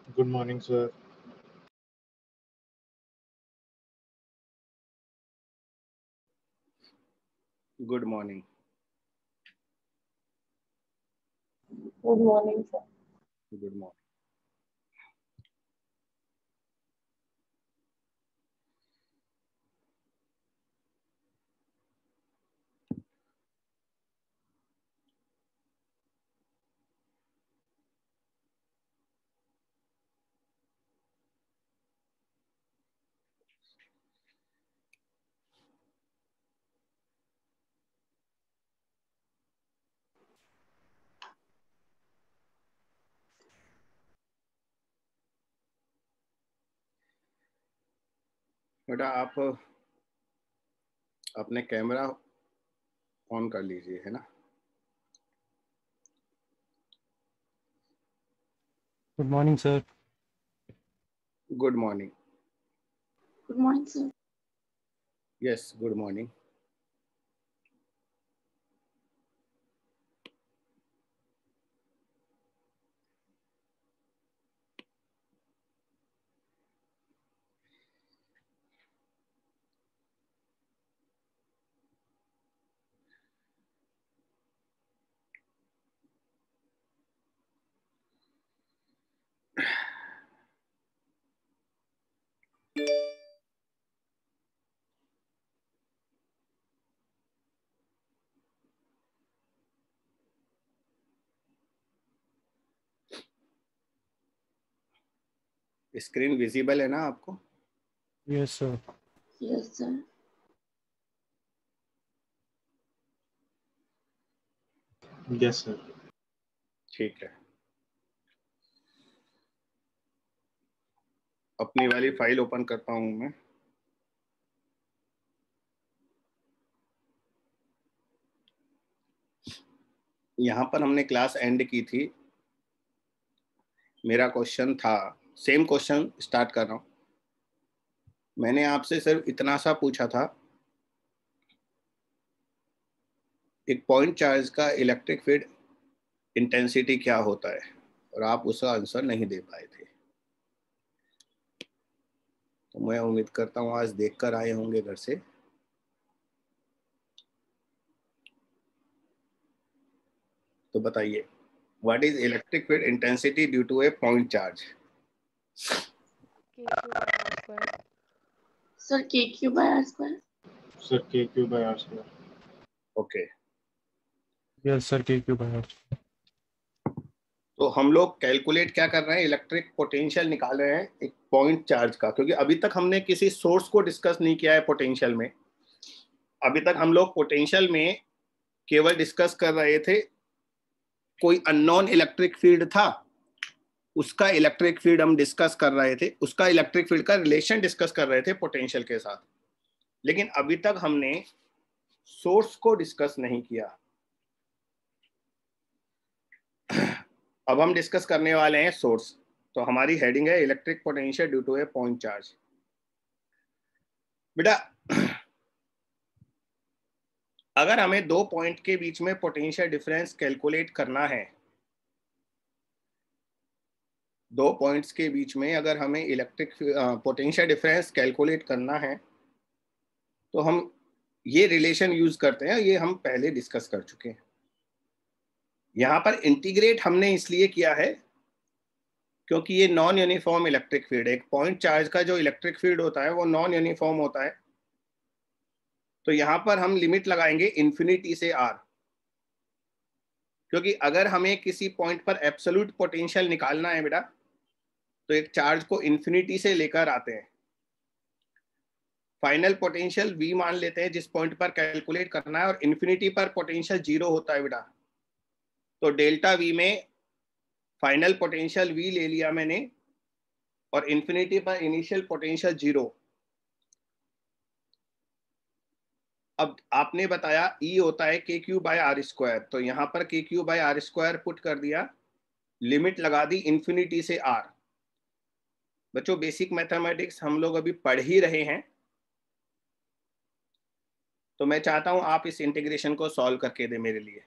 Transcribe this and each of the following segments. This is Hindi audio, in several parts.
Good morning, sir. Good morning. Good morning, sir. Good morning. बेटा आप अपने कैमरा ऑन कर लीजिए, है ना? Good morning, sir. Good morning. Good morning, sir. Yes, good morning. Screen visible है ना आपको? Yes, sir. Yes, sir. Yes, sir. ठीक है. अपनी वाली फाइल ओपन करता हूं मैं. यहाँ पर हमने क्लास एंड की थी. मेरा क्वेश्चन था, सेम क्वेश्चन स्टार्ट कर रहा हूँ. मैंने आपसे सिर्फ इतना सा पूछा था, एक पॉइंट चार्ज का इलेक्ट्रिक फील्ड इंटेंसिटी क्या होता है, और आप उसका आंसर नहीं दे पाए थे. तो मैं उम्मीद करता हूँ आज देख कर आए होंगे घर से. तो बताइए, what is electric field intensity due to a point charge? K cube R square. Sir, K cube by R square. Sir, K cube by R square. Okay. Yes, sir. K cube by R square. तो हम लोग कैलकुलेट क्या कर रहे हैं, इलेक्ट्रिक पोटेंशियल निकाल रहे हैं एक पॉइंट चार्ज का, क्योंकि अभी तक हमने किसी सोर्स को डिस्कस नहीं किया है पोटेंशियल में. अभी तक हम लोग पोटेंशियल में केवल डिस्कस कर रहे थे कोई अननोन इलेक्ट्रिक फील्ड था, उसका इलेक्ट्रिक फील्ड हम डिस्कस कर रहे थे, उसका इलेक्ट्रिक फील्ड का रिलेशन डिस्कस कर रहे थे पोटेंशियल के साथ. लेकिन अभी तक हमने सोर्स को डिस्कस नहीं किया. अब हम डिस्कस करने वाले हैं सोर्स. तो हमारी हेडिंग है electric potential due to a point charge. बेटा, अगर हमें दो पॉइंट के बीच में पोटेंशियल डिफरेंस कैलकुलेट करना है, दो पॉइंट्स के बीच में अगर हमें इलेक्ट्रिक पोटेंशियल डिफरेंस कैलकुलेट करना है, तो हम ये रिलेशन यूज करते हैं. ये हम पहले डिस्कस कर चुके हैं. यहाँ पर इंटीग्रेट हमने इसलिए किया है क्योंकि ये नॉन यूनिफॉर्म इलेक्ट्रिक फील्ड है. एक पॉइंट चार्ज का जो इलेक्ट्रिक फील्ड होता है वो नॉन यूनिफॉर्म होता है. तो यहाँ पर हम लिमिट लगाएंगे इन्फिनिटी से आर, क्योंकि अगर हमें किसी पॉइंट पर एब्सोल्यूट पोटेंशियल निकालना है बेटा, तो एक चार्ज को इन्फिनिटी से लेकर आते हैं. फाइनल पोटेंशियल V मान लेते हैं जिस पॉइंट पर कैलकुलेट करना है, और इन्फिनिटी पर पोटेंशियल जीरो होता है बेटा. तो डेल्टा V में फाइनल पोटेंशियल V ले लिया मैंने, और इन्फिनिटी पर इनिशियल पोटेंशियल जीरो. अब आपने बताया E होता है के क्यू बाय आर स्क्वायर, तो यहाँ पर K Q by R square put कर दिया, लिमिट लगा दी इन्फिनिटी से R. बच्चों, बेसिक मैथमेटिक्स हम लोग अभी पढ़ ही रहे हैं, तो मैं चाहता हूं आप इस इंटीग्रेशन को सॉल्व करके दे मेरे लिए.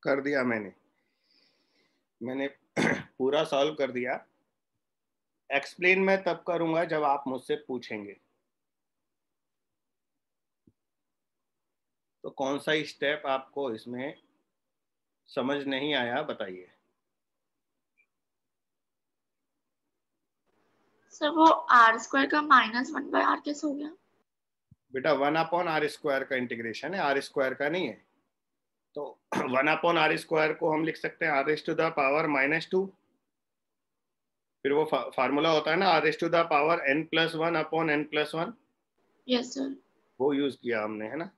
कर दिया मैंने पूरा सॉल्व कर दिया। एक्सप्लेन मैं तब करूंगा जब आप मुझसे पूछेंगे। तो कौन सा स्टेप आपको इसमें समझ नहीं आया बताइए। सर वो आर स्क्वायर का -1/r कैसे हो गया? बेटा 1/r² का इंटीग्रेशन है, r स्क्वायर का नहीं है। तो 1/r² को हम लिख सकते हैं r⁻⁻²। फिर वो फार्मूला होता है ना r⁻n+1/n+1। Yes sir. वो यूज किया हमने, है ना।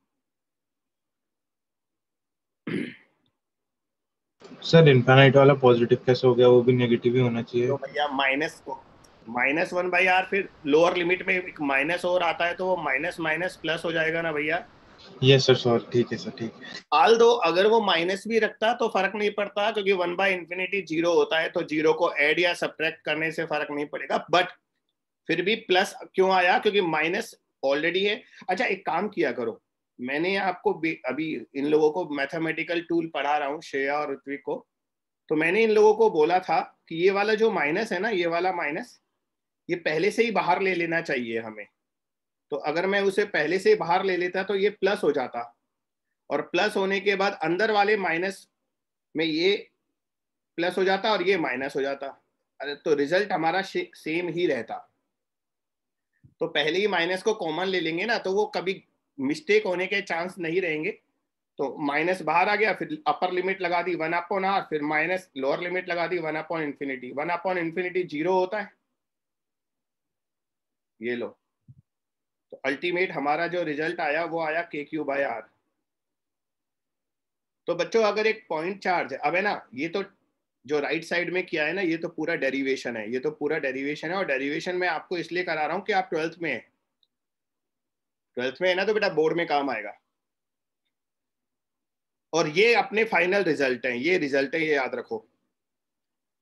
सर इनफाइनाइट वाला पॉजिटिव कैसे हो गया? वो भी नेगेटिव ही होना चाहिए। तो भैया -1/r, फिर लोअर लिमिट में एक माइनस और आता है तो वो माइनस माइनस प्लस हो जाएगा ना भैया। यस सर, सॉरी, ठीक है सर, ठीक है। आल दो अगर वो माइनस भी रखता तो फर्क नहीं पड़ता, क्योंकि 1/∞ 0 होता है, तो 0 को ऐड या सब्ट्रैक्ट करने से फर्क नहीं पड़ेगा। बट फिर भी प्लस क्यों आया? क्योंकि माइनस ऑलरेडी है। अच्छा एक काम किया करो, मैंने आपको अभी इन लोगों को मैथमेटिकल टूल पढ़ा रहा हूँ, श्रेया और ऋत्विक को। तो मैंने इन लोगों को बोला था कि ये वाला जो माइनस है ना, ये वाला माइनस, ये पहले से ही बाहर ले लेना चाहिए हमें। तो अगर मैं उसे पहले से ही बाहर ले लेता तो ये प्लस हो जाता, और प्लस होने के बाद अंदर वाले माइनस में ये प्लस हो जाता और ये माइनस हो जाता। अरे तो रिजल्ट हमारा सेम ही रहता। तो पहले ही माइनस को कॉमन ले लेंगे ना, तो वो कभी मिस्टेक होने के चांस नहीं रहेंगे। तो माइनस बाहर आ गया, फिर अपर लिमिट लगा दी 1/r, फिर माइनस लोअर लिमिट लगा दी 1/∞। 1/∞ 0 होता है, ये लो। तो अल्टीमेट हमारा जो रिजल्ट आया वो आया k³/r। तो बच्चों अगर एक पॉइंट चार्ज है, अब है ना, ये तो जो राइट साइड में किया है ना, ये तो पूरा डेरिवेशन है, ये तो पूरा डेरिवेशन है। और डेरिवेशन में आपको इसलिए करा रहा हूं कि आप 12th में है, 12th में है ना, तो बेटा बोर्ड में काम आएगा। और ये अपने फाइनल रिजल्ट है, ये रिजल्ट है, ये याद रखो।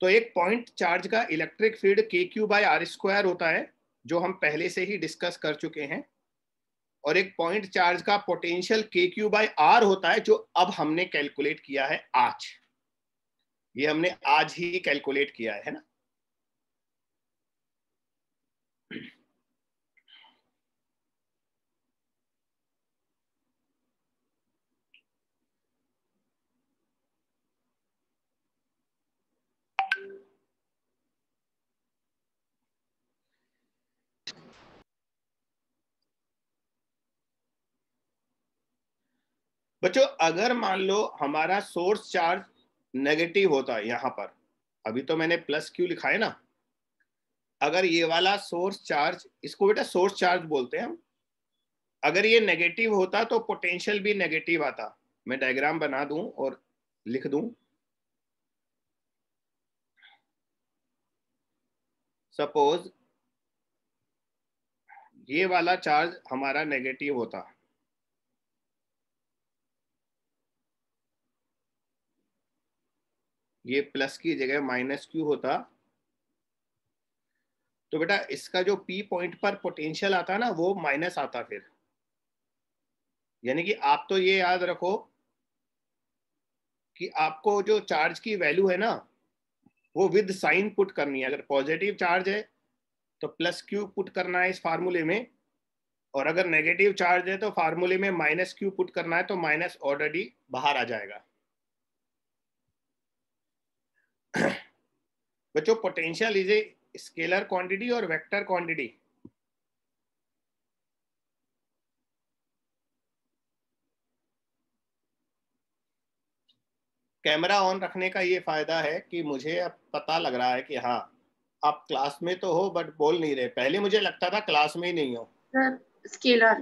तो एक पॉइंट चार्ज का इलेक्ट्रिक फील्ड k³/r² होता है, जो हम पहले से ही डिस्कस कर चुके हैं। और एक पॉइंट चार्ज का पोटेंशियल k³/r होता है, जो अब हमने कैलकुलेट किया है आज। ये हमने आज ही कैलकुलेट किया है ना। बच्चों अगर मान लो हमारा सोर्स चार्ज नेगेटिव होता है, यहां पर अभी तो मैंने प्लस क्यू लिखा है ना। अगर ये वाला सोर्स चार्ज, इसको बेटा सोर्स चार्ज बोलते हैं हम, अगर ये नेगेटिव होता तो पोटेंशियल भी नेगेटिव आता। मैं डायग्राम बना दूं और लिख दूं। सपोज ये वाला चार्ज हमारा नेगेटिव होता, ये प्लस की जगह माइनस क्यू होता, तो बेटा इसका जो पी पॉइंट पर पोटेंशियल आता ना, वो माइनस आता फिर। यानी कि आप तो ये याद रखो कि आपको जो चार्ज की वैल्यू है ना, वो विद साइन पुट करनी है। अगर पॉजिटिव चार्ज है तो प्लस क्यू पुट करना है इस फार्मूले में, और अगर नेगेटिव चार्ज है तो फार्मूले में माइनस क्यू पुट करना है, तो माइनस ऑलरेडी बाहर आ जाएगा। बच्चों potential is a scalar quantity और वेक्टर क्वांटिटी। कैमरा ऑन रखने का ये फायदा है कि मुझे अब पता लग रहा है कि हाँ आप क्लास में तो हो बट बोल नहीं रहे। पहले मुझे लगता था क्लास में ही नहीं हो। Sir scalar.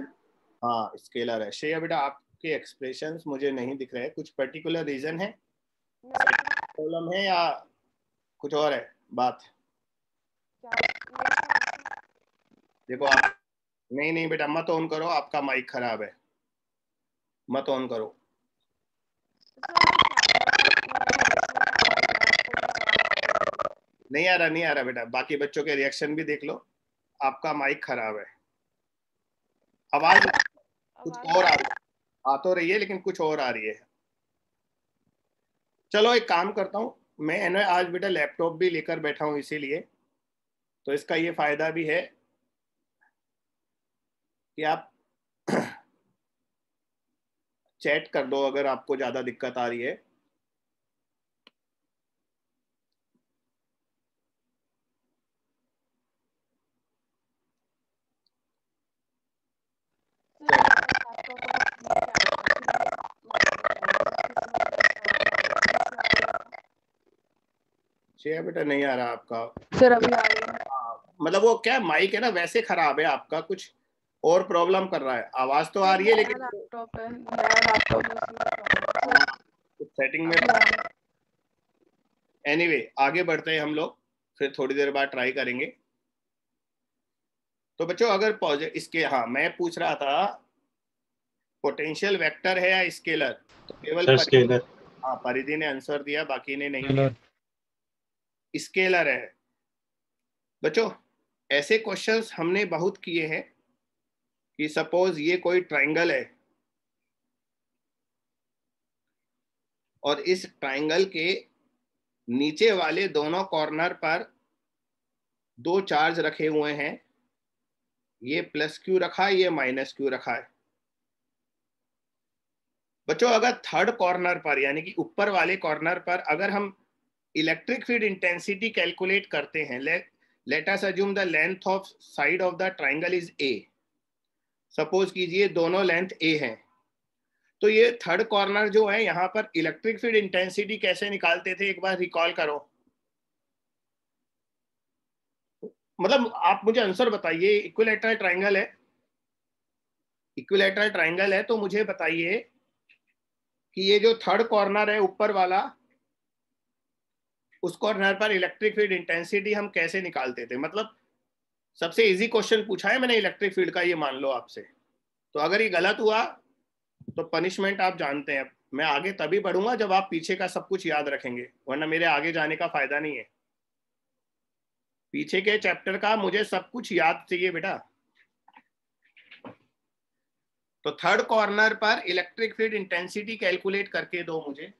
हाँ स्केलर है। श्रेया बेटा आपके एक्सप्रेशंस मुझे नहीं दिख रहे, कुछ पर्टिकुलर रीजन है, प्रॉब्लम है या कुछ और है बात? देखो आप, नहीं नहीं बेटा मत ऑन करो, आपका माइक खराब है, मत ऑन करो। नहीं आ रहा, नहीं आ रहा बेटा, बाकी बच्चों के रिएक्शन भी देख लो, आपका माइक खराब है, आवाज कुछ और आ रही है, आ तो रही है लेकिन कुछ और आ रही है। चलो एक काम करता हूँ मैं, ना आज बेटा लैपटॉप भी लेकर बैठा हूँ इसीलिए, तो इसका ये फायदा भी है कि आप चैट कर दो अगर आपको ज्यादा दिक्कत आ रही है। शेयर बेटा नहीं आ रहा आपका। सर अभी आ रही है। मतलब वो क्या माइक है ना वैसे खराब है आपका, कुछ और प्रॉब्लम कर रहा है, आवाज तो आ रही है लेकिन लैपटॉप है, नया लैपटॉप है, उसी में प्रॉब्लम है। कुछ सेटिंग में। सर एनीवे आगे बढ़ते हैं हम लोग, फिर थोड़ी देर बाद ट्राई करेंगे। तो बच्चों अगर इसके, हाँ मैं पूछ रहा था पोटेंशियल वेक्टर है या स्केलर, तो केवल सर स्केलर। हाँ परिधि ने आंसर दिया, बाकी ने नहीं दिया। स्केलर है बच्चों। ऐसे क्वेश्चंस हमने बहुत किए हैं कि सपोज ये कोई ट्राइंगल है और इस ट्राइंगल के नीचे वाले दोनों कॉर्नर पर दो चार्ज रखे हुए हैं, ये प्लस क्यू रखा है, ये माइनस क्यू रखा है। बच्चों अगर थर्ड कॉर्नर पर यानी कि ऊपर वाले कॉर्नर पर अगर हम इलेक्ट्रिक फील्ड इंटेंसिटी कैलकुलेट करते हैं, let us assume the length of side of the triangle is a, suppose कीजिए दोनों लेंथ ए हैं, तो ये थर्ड कॉर्नर जो है यहाँ पर इलेक्ट्रिक फील्ड इंटेंसिटी कैसे निकालते थे एक बार रिकॉल करो। मतलब आप मुझे आंसर बताइए, इक्विलैटरल ट्राइंगल है, इक्विलैटरल ट्राइंगल है तो मुझे बताइए कि ये जो थर्ड कॉर्नर है ऊपर वाला, उस कॉर्नर पर इलेक्ट्रिक फील्ड इंटेंसिटी हम कैसे निकालते थे। मतलब सबसे इजी क्वेश्चन पूछा है मैंने इलेक्ट्रिक फील्ड का, ये मान लो आपसे। तो अगर ये गलत हुआ तो पनिशमेंट आप जानते हैं। मैं आगे तभी बढ़ूंगा जब आप पीछे का सब कुछ याद रखेंगे, वरना मेरे आगे जाने का फायदा नहीं है। पीछे के चैप्टर का मुझे सब कुछ याद चाहिए बेटा। तो थर्ड कॉर्नर पर इलेक्ट्रिक फील्ड इंटेंसिटी कैलकुलेट करके दो मुझे।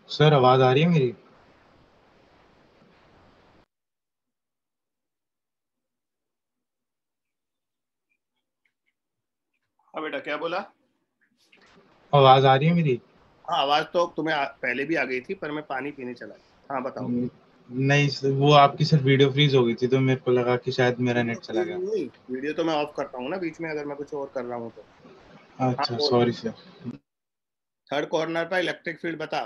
सर आवाज आ रही है मेरी? हाँ बेटा क्या बोला? आवाज आ रही है मेरी? हाँ आवाज तो तुम्हें पहले भी आ गई थी, पर मैं पानी पीने चला गया। हाँ बताओ। नहीं सर, वो आपकी सर वीडियो फ्रीज हो गई थी तो मेरे को लगा कि शायद मेरा वीडियो नेट चला फ्रीज गया। नहीं हुई, वीडियो तो मैं ऑफ करता हूँ ना बीच में अगर मैं कुछ और कर रहा हूँ तो। हाँ अच्छा बोल, सॉरी सर। थर्ड कॉर्नर पर इलेक्ट्रिक फील्ड बता।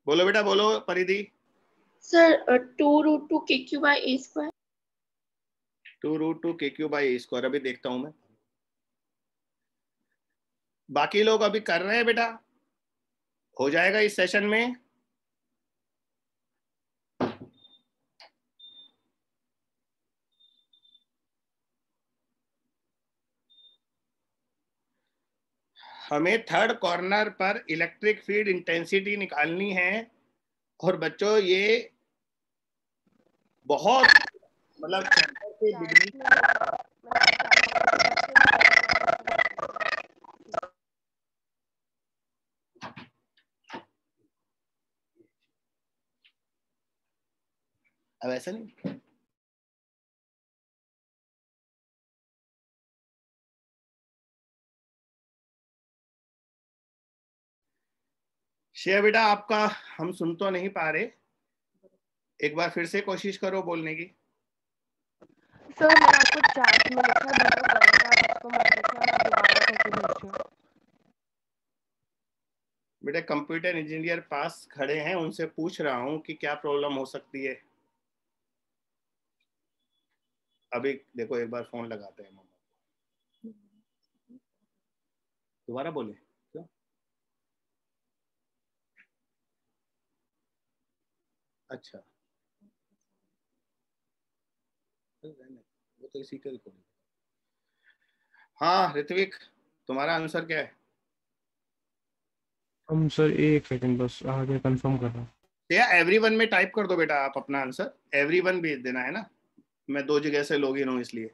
बोलो बेटा, बोलो परिधि। Sir 2√2 KQ/A²। 2√2 KQ/A²। अभी देखता हूं मैं। बाकी लोग अभी कर रहे हैं बेटा, हो जाएगा इस सेशन में। हमें थर्ड कॉर्नर पर इलेक्ट्रिक फील्ड इंटेंसिटी निकालनी है। और बच्चों ये बहुत मतलब चैप्टर से बिगड़ी। अब ऐसा नहीं, शेयर बेटा आपका हम सुन तो नहीं पा रहे, एक बार फिर से कोशिश करो बोलने की। सर मैंने आपको चैट में लिखा, वीडियो गलत है, आप उसको मत देखिए, मैं दोबारा करके भेज रही हूँ। बेटा कंप्यूटर इंजीनियर पास खड़े हैं, उनसे पूछ रहा हूं कि क्या प्रॉब्लम हो सकती है। अभी देखो एक बार फोन लगाते हैं मम्मा को। दोबारा बोले क्यों? अच्छा वो तो इसी का रिकॉर्डिंग। हाँ ऋत्विक, तुम्हारा आंसर क्या है? हम सर एक सेकंड बस आगे कंफर्म कर रहा हूँ। या एवरीवन में टाइप कर दो बेटा आप अपना आंसर, एवरीवन भेज देना है ना, मैं 2 जगह से लॉगिन हूँ इसलिए।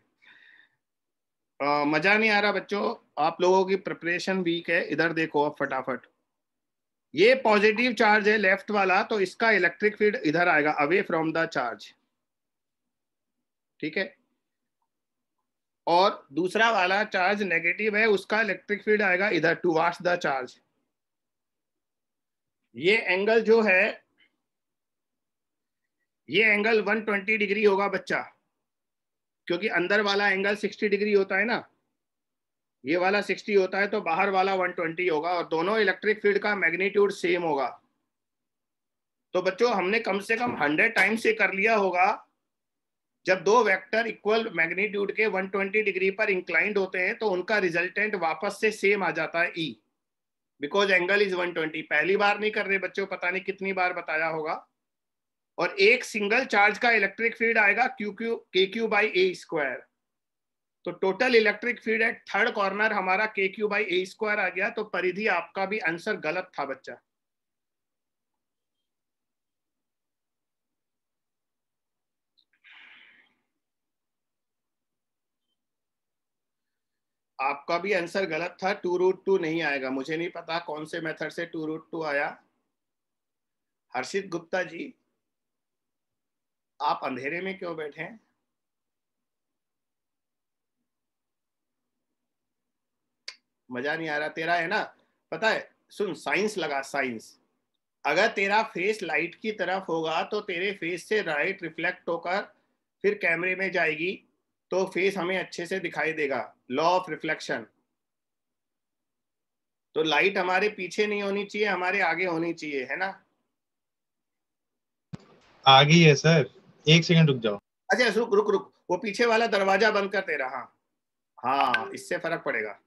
मजा नहीं आ रहा बच्चों, आप लोगों की प्रिपरेशन वीक है। इधर देखो अब फटाफट, ये पॉजिटिव चार्ज है लेफ्ट वाला, तो इसका इलेक्ट्रिक फील्ड इधर आएगा, अवे फ्रॉम द चार्ज, ठीक है। और दूसरा वाला चार्ज नेगेटिव है, उसका इलेक्ट्रिक फील्ड आएगा इधर, टुवार्ड्स द चार्ज। ये एंगल जो है, ये एंगल 120 डिग्री होगा बच्चा, क्योंकि अंदर वाला एंगल 60 डिग्री होता है ना, ये वाला 60 होता है, तो बाहर वाला 120 होगा, और दोनों इलेक्ट्रिक फील्ड का मैग्नीट्यूड सेम होगा। तो बच्चों हमने कम से कम 100 टाइम्स से कर लिया होगा। जब दो वेक्टर इक्वल मैग्नीट्यूड के 120 डिग्री पर इंक्लाइंड होते हैं तो उनका रिजल्टेंट वापस से सेम आ जाता है, ई, बिकॉज एंगल इज 120। पहली बार नहीं कर रहे बच्चों, पता नहीं कितनी बार बताया होगा। और एक सिंगल चार्ज का इलेक्ट्रिक फील्ड आएगा KQ/A²। तो total electric field at third corner हमारा KQ/A² आ गया। तो परिधि आपका भी आंसर गलत था बच्चा। आपका भी आंसर गलत था, 2√2 नहीं आएगा। मुझे नहीं पता कौन से मेथड से 2√2 आया। हर्षित गुप्ता जी, आप अंधेरे में क्यों बैठे हैं? मजा नहीं आ रहा तेरा, है ना? पता है, सुन, साइंस लगा, साइंस। अगर तेरा फेस लाइट की तरफ होगा तो तेरे फेस से लाइट रिफ्लेक्ट होकर फिर कैमरे में जाएगी, तो फेस हमें अच्छे से दिखाई देगा, लॉ ऑफ रिफ्लेक्शन। तो लाइट हमारे पीछे नहीं होनी चाहिए, हमारे आगे होनी चाहिए, है ना? आगे ही है सर, एक सेकंड रुक जाओ। अच्छा रुक रुक रुक, वो पीछे वाला दरवाजा बंद कर तेरा। हाँ हाँ, इससे फर्क पड़ेगा।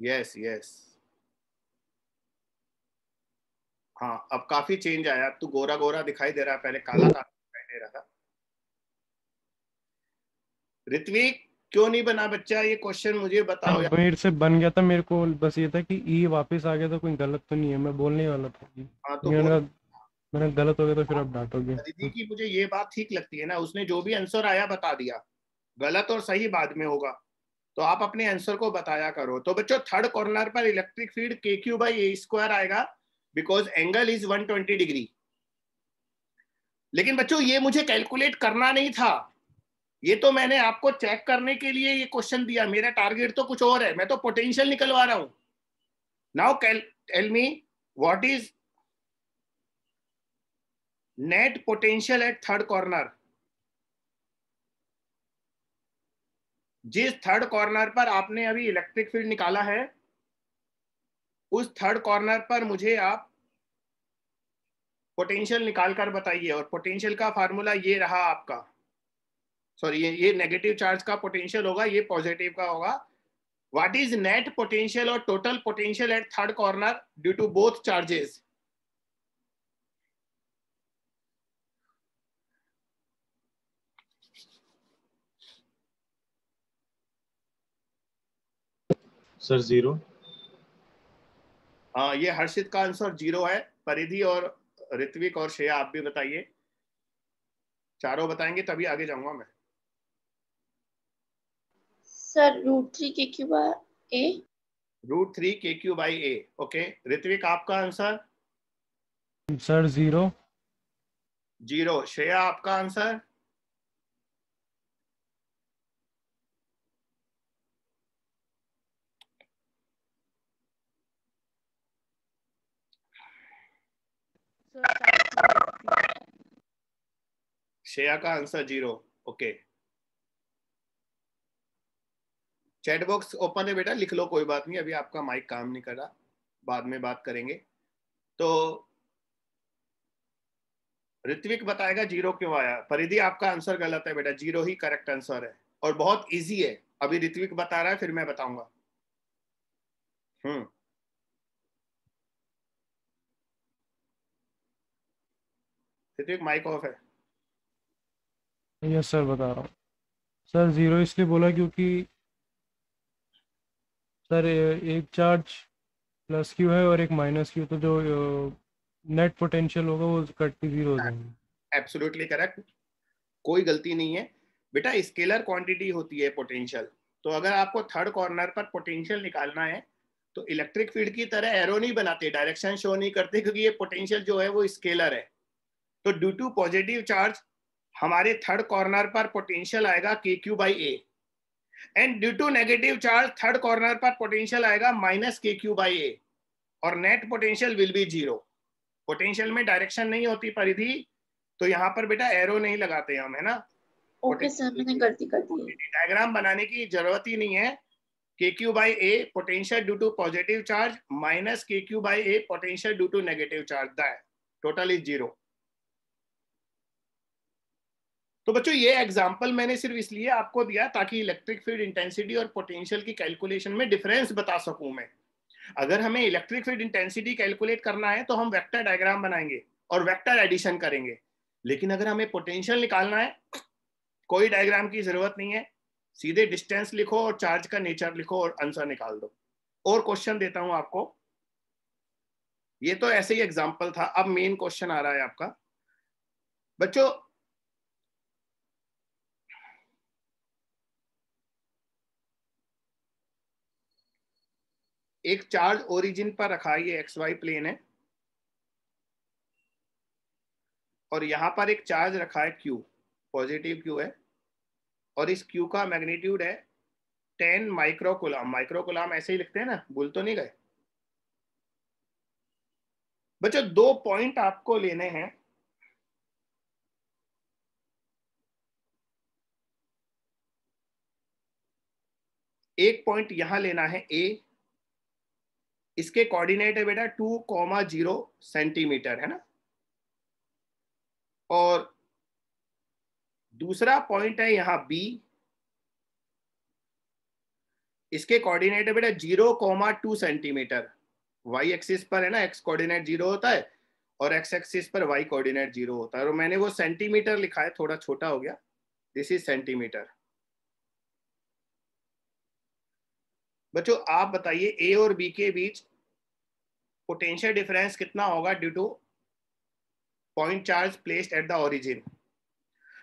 यस यस, हाँ अब काफी चेंज आया, तू गोरा गोरा दिखाई दे रहा है, पहले काला काला दिखाई दे रहा था। ऋत्विक क्यों नहीं बना बच्चा, ये क्वेश्चन मुझे बताओ यार। मेरे से बन गया था, मेरे को बस ये था कि ई वापस आ गया तो कोई गलत तो नहीं है, मैं बोलने वाला था कि हाँ तो बोल। मैंने गलत हो गया तो फिर आप डांटोगे। दीदी की मुझे ये बात ठीक लगती है ना, उसने जो भी आंसर आया बता दिया, गलत और सही बाद में होगा, तो आप अपने आंसर को बताया करो। तो बच्चों थर्ड कॉर्नर पर इलेक्ट्रिक फील्ड KQ/A² आएगा, बिकॉज एंगल इज 120 डिग्री। लेकिन बच्चों ये मुझे कैलकुलेट करना नहीं था, ये तो मैंने आपको चेक करने के लिए ये क्वेश्चन दिया। मेरा टारगेट तो कुछ और है, मैं तो पोटेंशियल निकलवा रहा हूं। Now tell me what is net potential at third corner. जिस थर्ड कॉर्नर पर आपने अभी इलेक्ट्रिक फील्ड निकाला है, उस थर्ड कॉर्नर पर मुझे आप पोटेंशियल निकाल कर बताइए, और पोटेंशियल का फार्मूला ये रहा आपका, सॉरी ये नेगेटिव चार्ज का पोटेंशियल होगा, ये पॉजिटिव का होगा। व्हाट इज नेट पोटेंशियल और total potential at third corner due to both charges? Sir 0। हाँ, ये हर्षित का आंसर 0 है। परिधि और ऋत्विक और श्रेया आप भी बताइए, चारों बताएंगे तभी आगे जाऊंगा मैं। Sir √3 KQ by A। √3 KQ by A। Okay, Ritvik आपका आंसर? सर 0। 0। श्रेया आपका आंसर? श्रेया का answer 0। Okay, chat box open है बेटा, लिख लो, कोई बात नहीं, अभी आपका माइक काम नहीं कर रहा, बाद में बात करेंगे। तो ऋत्विक बताएगा 0 क्यों आया। परिधि आपका आंसर गलत है बेटा, 0 ही करेक्ट आंसर है, और बहुत इजी है। अभी ऋत्विक बता रहा है, फिर मैं बताऊंगा। ऋत्विक माइक ऑफ है। यस सर, बता रहा हूँ। सर 0 इसलिए बोला क्योंकि सर एक चार्ज प्लस क्यू है और एक माइनस क्यू, तो जो नेट पोटेंशियल होगा वो कट के 0 हो जाएंगे। एब्सोल्युटली करेक्ट, कोई गलती नहीं है बेटा। स्केलर क्वांटिटी होती है पोटेंशियल, तो अगर आपको थर्ड कॉर्नर पर पोटेंशियल निकालना है तो इलेक्ट्रिक फील्ड की तरह एरो नहीं बनाते, डायरेक्शन शो नहीं करते, क्योंकि ये पोटेंशियल जो है वो स्केलर है। तो ड्यू टू पॉजिटिव चार्ज हमारे थर्ड कॉर्नर पर पोटेंशियल आएगा KQ by A, and due to negative charge third corner पर पोटेंशियल आएगा -KQ बाई A, और net potential will be 0। Potential में डायरेक्शन नहीं होती परिधि, तो यहाँ पर बेटा एरो नहीं लगाते हम, है ना। ओके सर, मैंने गलती कर दी। डायग्राम बनाने की जरूरत ही नहीं है। KQ by A potential due to positive charge -KQ by A potential due to negative charge, that total is 0। तो बच्चों ये एग्जांपल मैंने सिर्फ इसलिए आपको दिया ताकि इलेक्ट्रिक फील्ड इंटेंसिटी और पोटेंशियल की कैलकुलेशन में डिफरेंस बता सकूं मैं। अगर हमें इलेक्ट्रिक फील्ड इंटेंसिटी कैलकुलेट करना है तो हम वेक्टर डायग्राम बनाएंगे और वेक्टर एडिशन करेंगे, लेकिन अगर हमें पोटेंशियल निकालना है कोई डायग्राम की जरूरत नहीं है, सीधे डिस्टेंस लिखो और चार्ज का नेचर लिखो और आंसर निकाल दो। और क्वेश्चन देता हूं आपको, ये तो ऐसे ही एग्जांपल था, अब मेन क्वेश्चन आ रहा है आपका। बच्चों एक चार्ज ओरिजिन पर रखा है, ये XY प्लेन है, और यहां पर एक चार्ज रखा है Q, पॉजिटिव Q है, और इस Q का मैग्नीट्यूड है 10 माइक्रोकुलम। माइक्रोकुलम ऐसे ही लिखते हैं ना, भूल तो नहीं गए बच्चों। 2 पॉइंट आपको लेने हैं। एक पॉइंट यहां लेना है A, इसके कोऑर्डिनेट है बेटा 2,0 सेंटीमीटर, है ना। और दूसरा पॉइंट है यहां B, इसके कोऑर्डिनेट है बेटा 0,2 सेंटीमीटर। Y एक्सिस पर है ना, X कोऑर्डिनेट 0 होता है और X एक्सिस पर Y कोऑर्डिनेट 0 होता है, और मैंने वो सेंटीमीटर लिखा है, थोड़ा छोटा हो गया, दिस इज सेंटीमीटर। बच्चों आप बताइए A और B के बीच पोटेंशियल डिफरेंस कितना होगा due two point charge placed at the origin.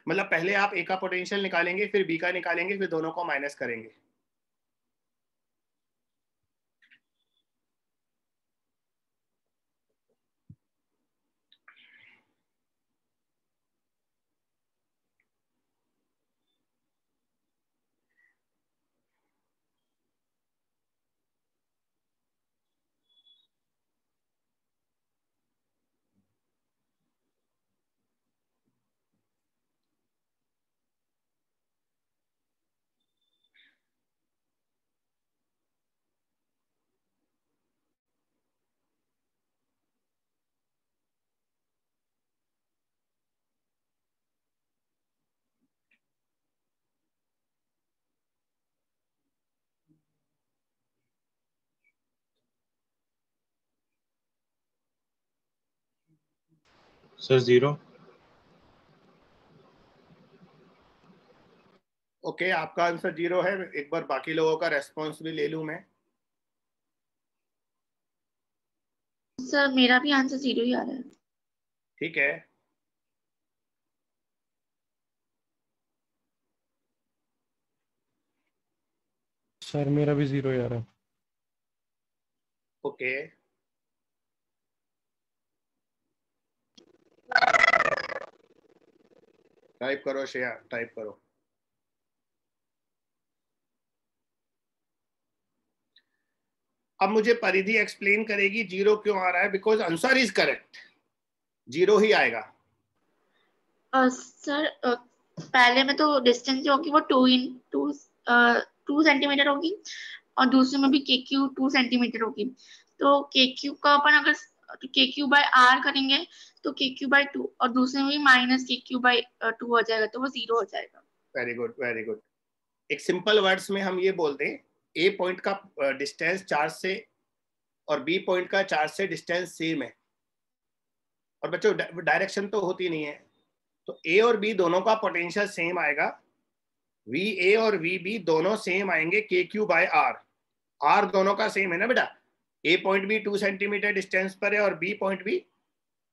मतलब पहले आप A का पोटेंशियल निकालेंगे, फिर B का निकालेंगे, फिर दोनों को माइनस करेंगे। सर 0। ओके, आपका आंसर 0 है। एक बार बाकी लोगों का रेस्पॉन्स भी ले लूं मैं। सर मेरा भी आंसर 0 ही आ रहा है। ठीक है, सर मेरा भी 0 ही आ रहा है। ओके। टाइप करो श्रेया, टाइप करो। अब मुझे परिधि एक्सप्लेन करेगी 0 क्यों आ रहा है, बिकॉज आंसर इज करेक्ट, 0 ही आएगा। सर पहले में तो डिस्टेंस जो होगी वो 2 सेंटीमीटर होगी, और दूसरे में भी के क्यू 2 सेंटीमीटर होगी। तो के क्यू का अपन अगर के क्यू बाय आर करेंगे तो के क्यू बाय 2, और दूसरे में भी माइनस के क्यू बाय 2 हो जाएगा, तो वो 0 हो जाएगा। Very good, very good. एक सिंपल वर्ड्स में हम ये बोलते हैं, ए पॉइंट का डिस्टेंस चार्ज से और बी पॉइंट का चार्ज से डिस्टेंस सेम है, और बच्चों डायरेक्शन तो होती नहीं है, तो ए और बी दोनों का पोटेंशियल सेम आएगा। वी ए और वी बी दोनों सेम आएंगे के क्यू बाय आर। आर दोनों का सेम है ना बेटा, ए पॉइंट भी 2 सेंटीमीटर डिस्टेंस पर है और बी पॉइंट भी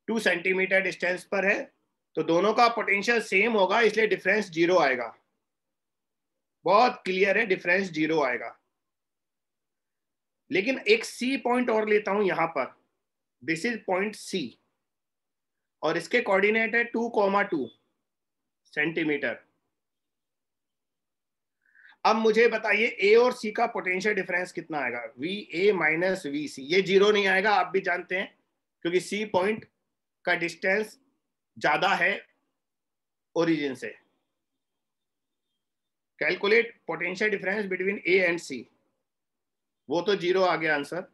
2 सेंटीमीटर डिस्टेंस पर है, तो दोनों का पोटेंशियल सेम होगा, इसलिए डिफरेंस 0 आएगा। बहुत क्लियर है, डिफरेंस 0 आएगा। लेकिन एक सी पॉइंट और लेता हूं यहां पर, दिस इज पॉइंट सी, और इसके कोऑर्डिनेट है 2,2 सेंटीमीटर। अब मुझे बताइए ए और सी का पोटेंशियल डिफरेंस कितना आएगा, वी ए माइनस वी सी। ये 0 नहीं आएगा, आप भी जानते हैं, क्योंकि सी पॉइंट का डिस्टेंस ज्यादा है ओरिजिन से। Calculate potential difference between A and C. वो तो 0 आ गया आंसर।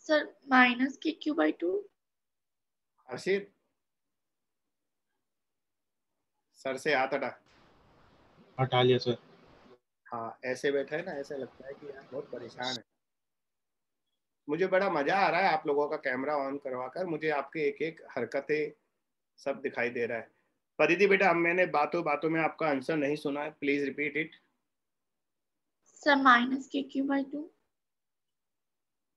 सर माइनस के क्यू बाय 2। हर्षित, सर से हाथ हटा। हटा लिया सर। हाँ, ऐसे बैठा है ना, ऐसे लगता है कि यार बहुत परेशान है। मुझे बड़ा मजा आ रहा है आप लोगों का कैमरा ऑन करवा कर, मुझे आपके एक एक हरकतें सब दिखाई दे रहा है। परिधि बेटा, अब मैंने बातों बातों में आपका आंसर नहीं सुना है, please repeat it. Sir minus के क्यू बाय 2।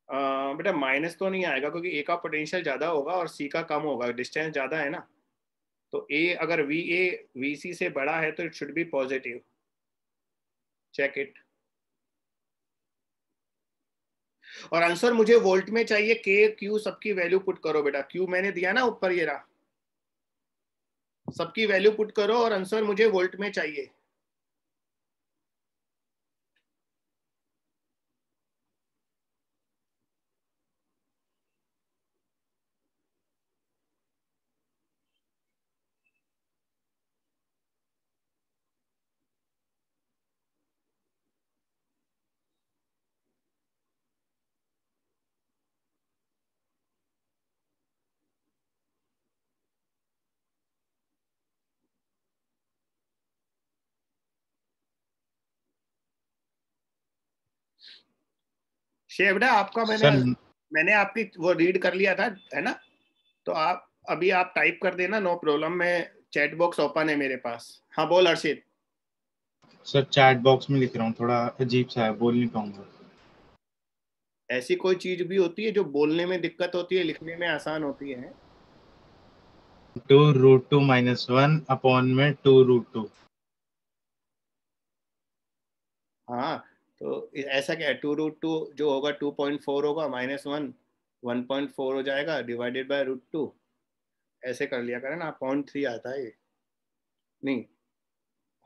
बेटा माइनस तो नहीं आएगा, क्योंकि ए का पोटेंशियल ज्यादा होगा और सी का कम होगा, डिस्टेंस ज्यादा है ना। तो ए अगर वी ए वी सी से बड़ा है तो it should be positive. Check it. और आंसर मुझे वोल्ट में चाहिए। के क्यू सबकी वैल्यू पुट करो बेटा, क्यू मैंने दिया ना ऊपर, ये रहा, सबकी वैल्यू पुट करो और आंसर मुझे वोल्ट में चाहिए। शेवड़ा, आपका मैंने सर मैंने आपकी वो रीड कर लिया था, है ना। तो आप अभी आप टाइप कर देना, नो प्रॉब्लम। मैं चैट बॉक्स ओपन है मेरे पास। हाँ बोल हर्षित। सर चैट बॉक्स में लिख रहा हूँ, थोड़ा अजीब सा है, बोल नहीं पाऊंगा। ऐसी कोई चीज भी होती है जो बोलने में दिक्कत होती है, लिखने में आसान होती है? 2√2 - 1 अपॉन में 2√2। हाँ, तो ऐसा क्या है, 2√2 जो होगा 2.4 होगा, -1 1.4 हो जाएगा, डिवाइडेड बाय √2। ऐसे कर लिया करें ना, 0.3 आता है ये। नहीं,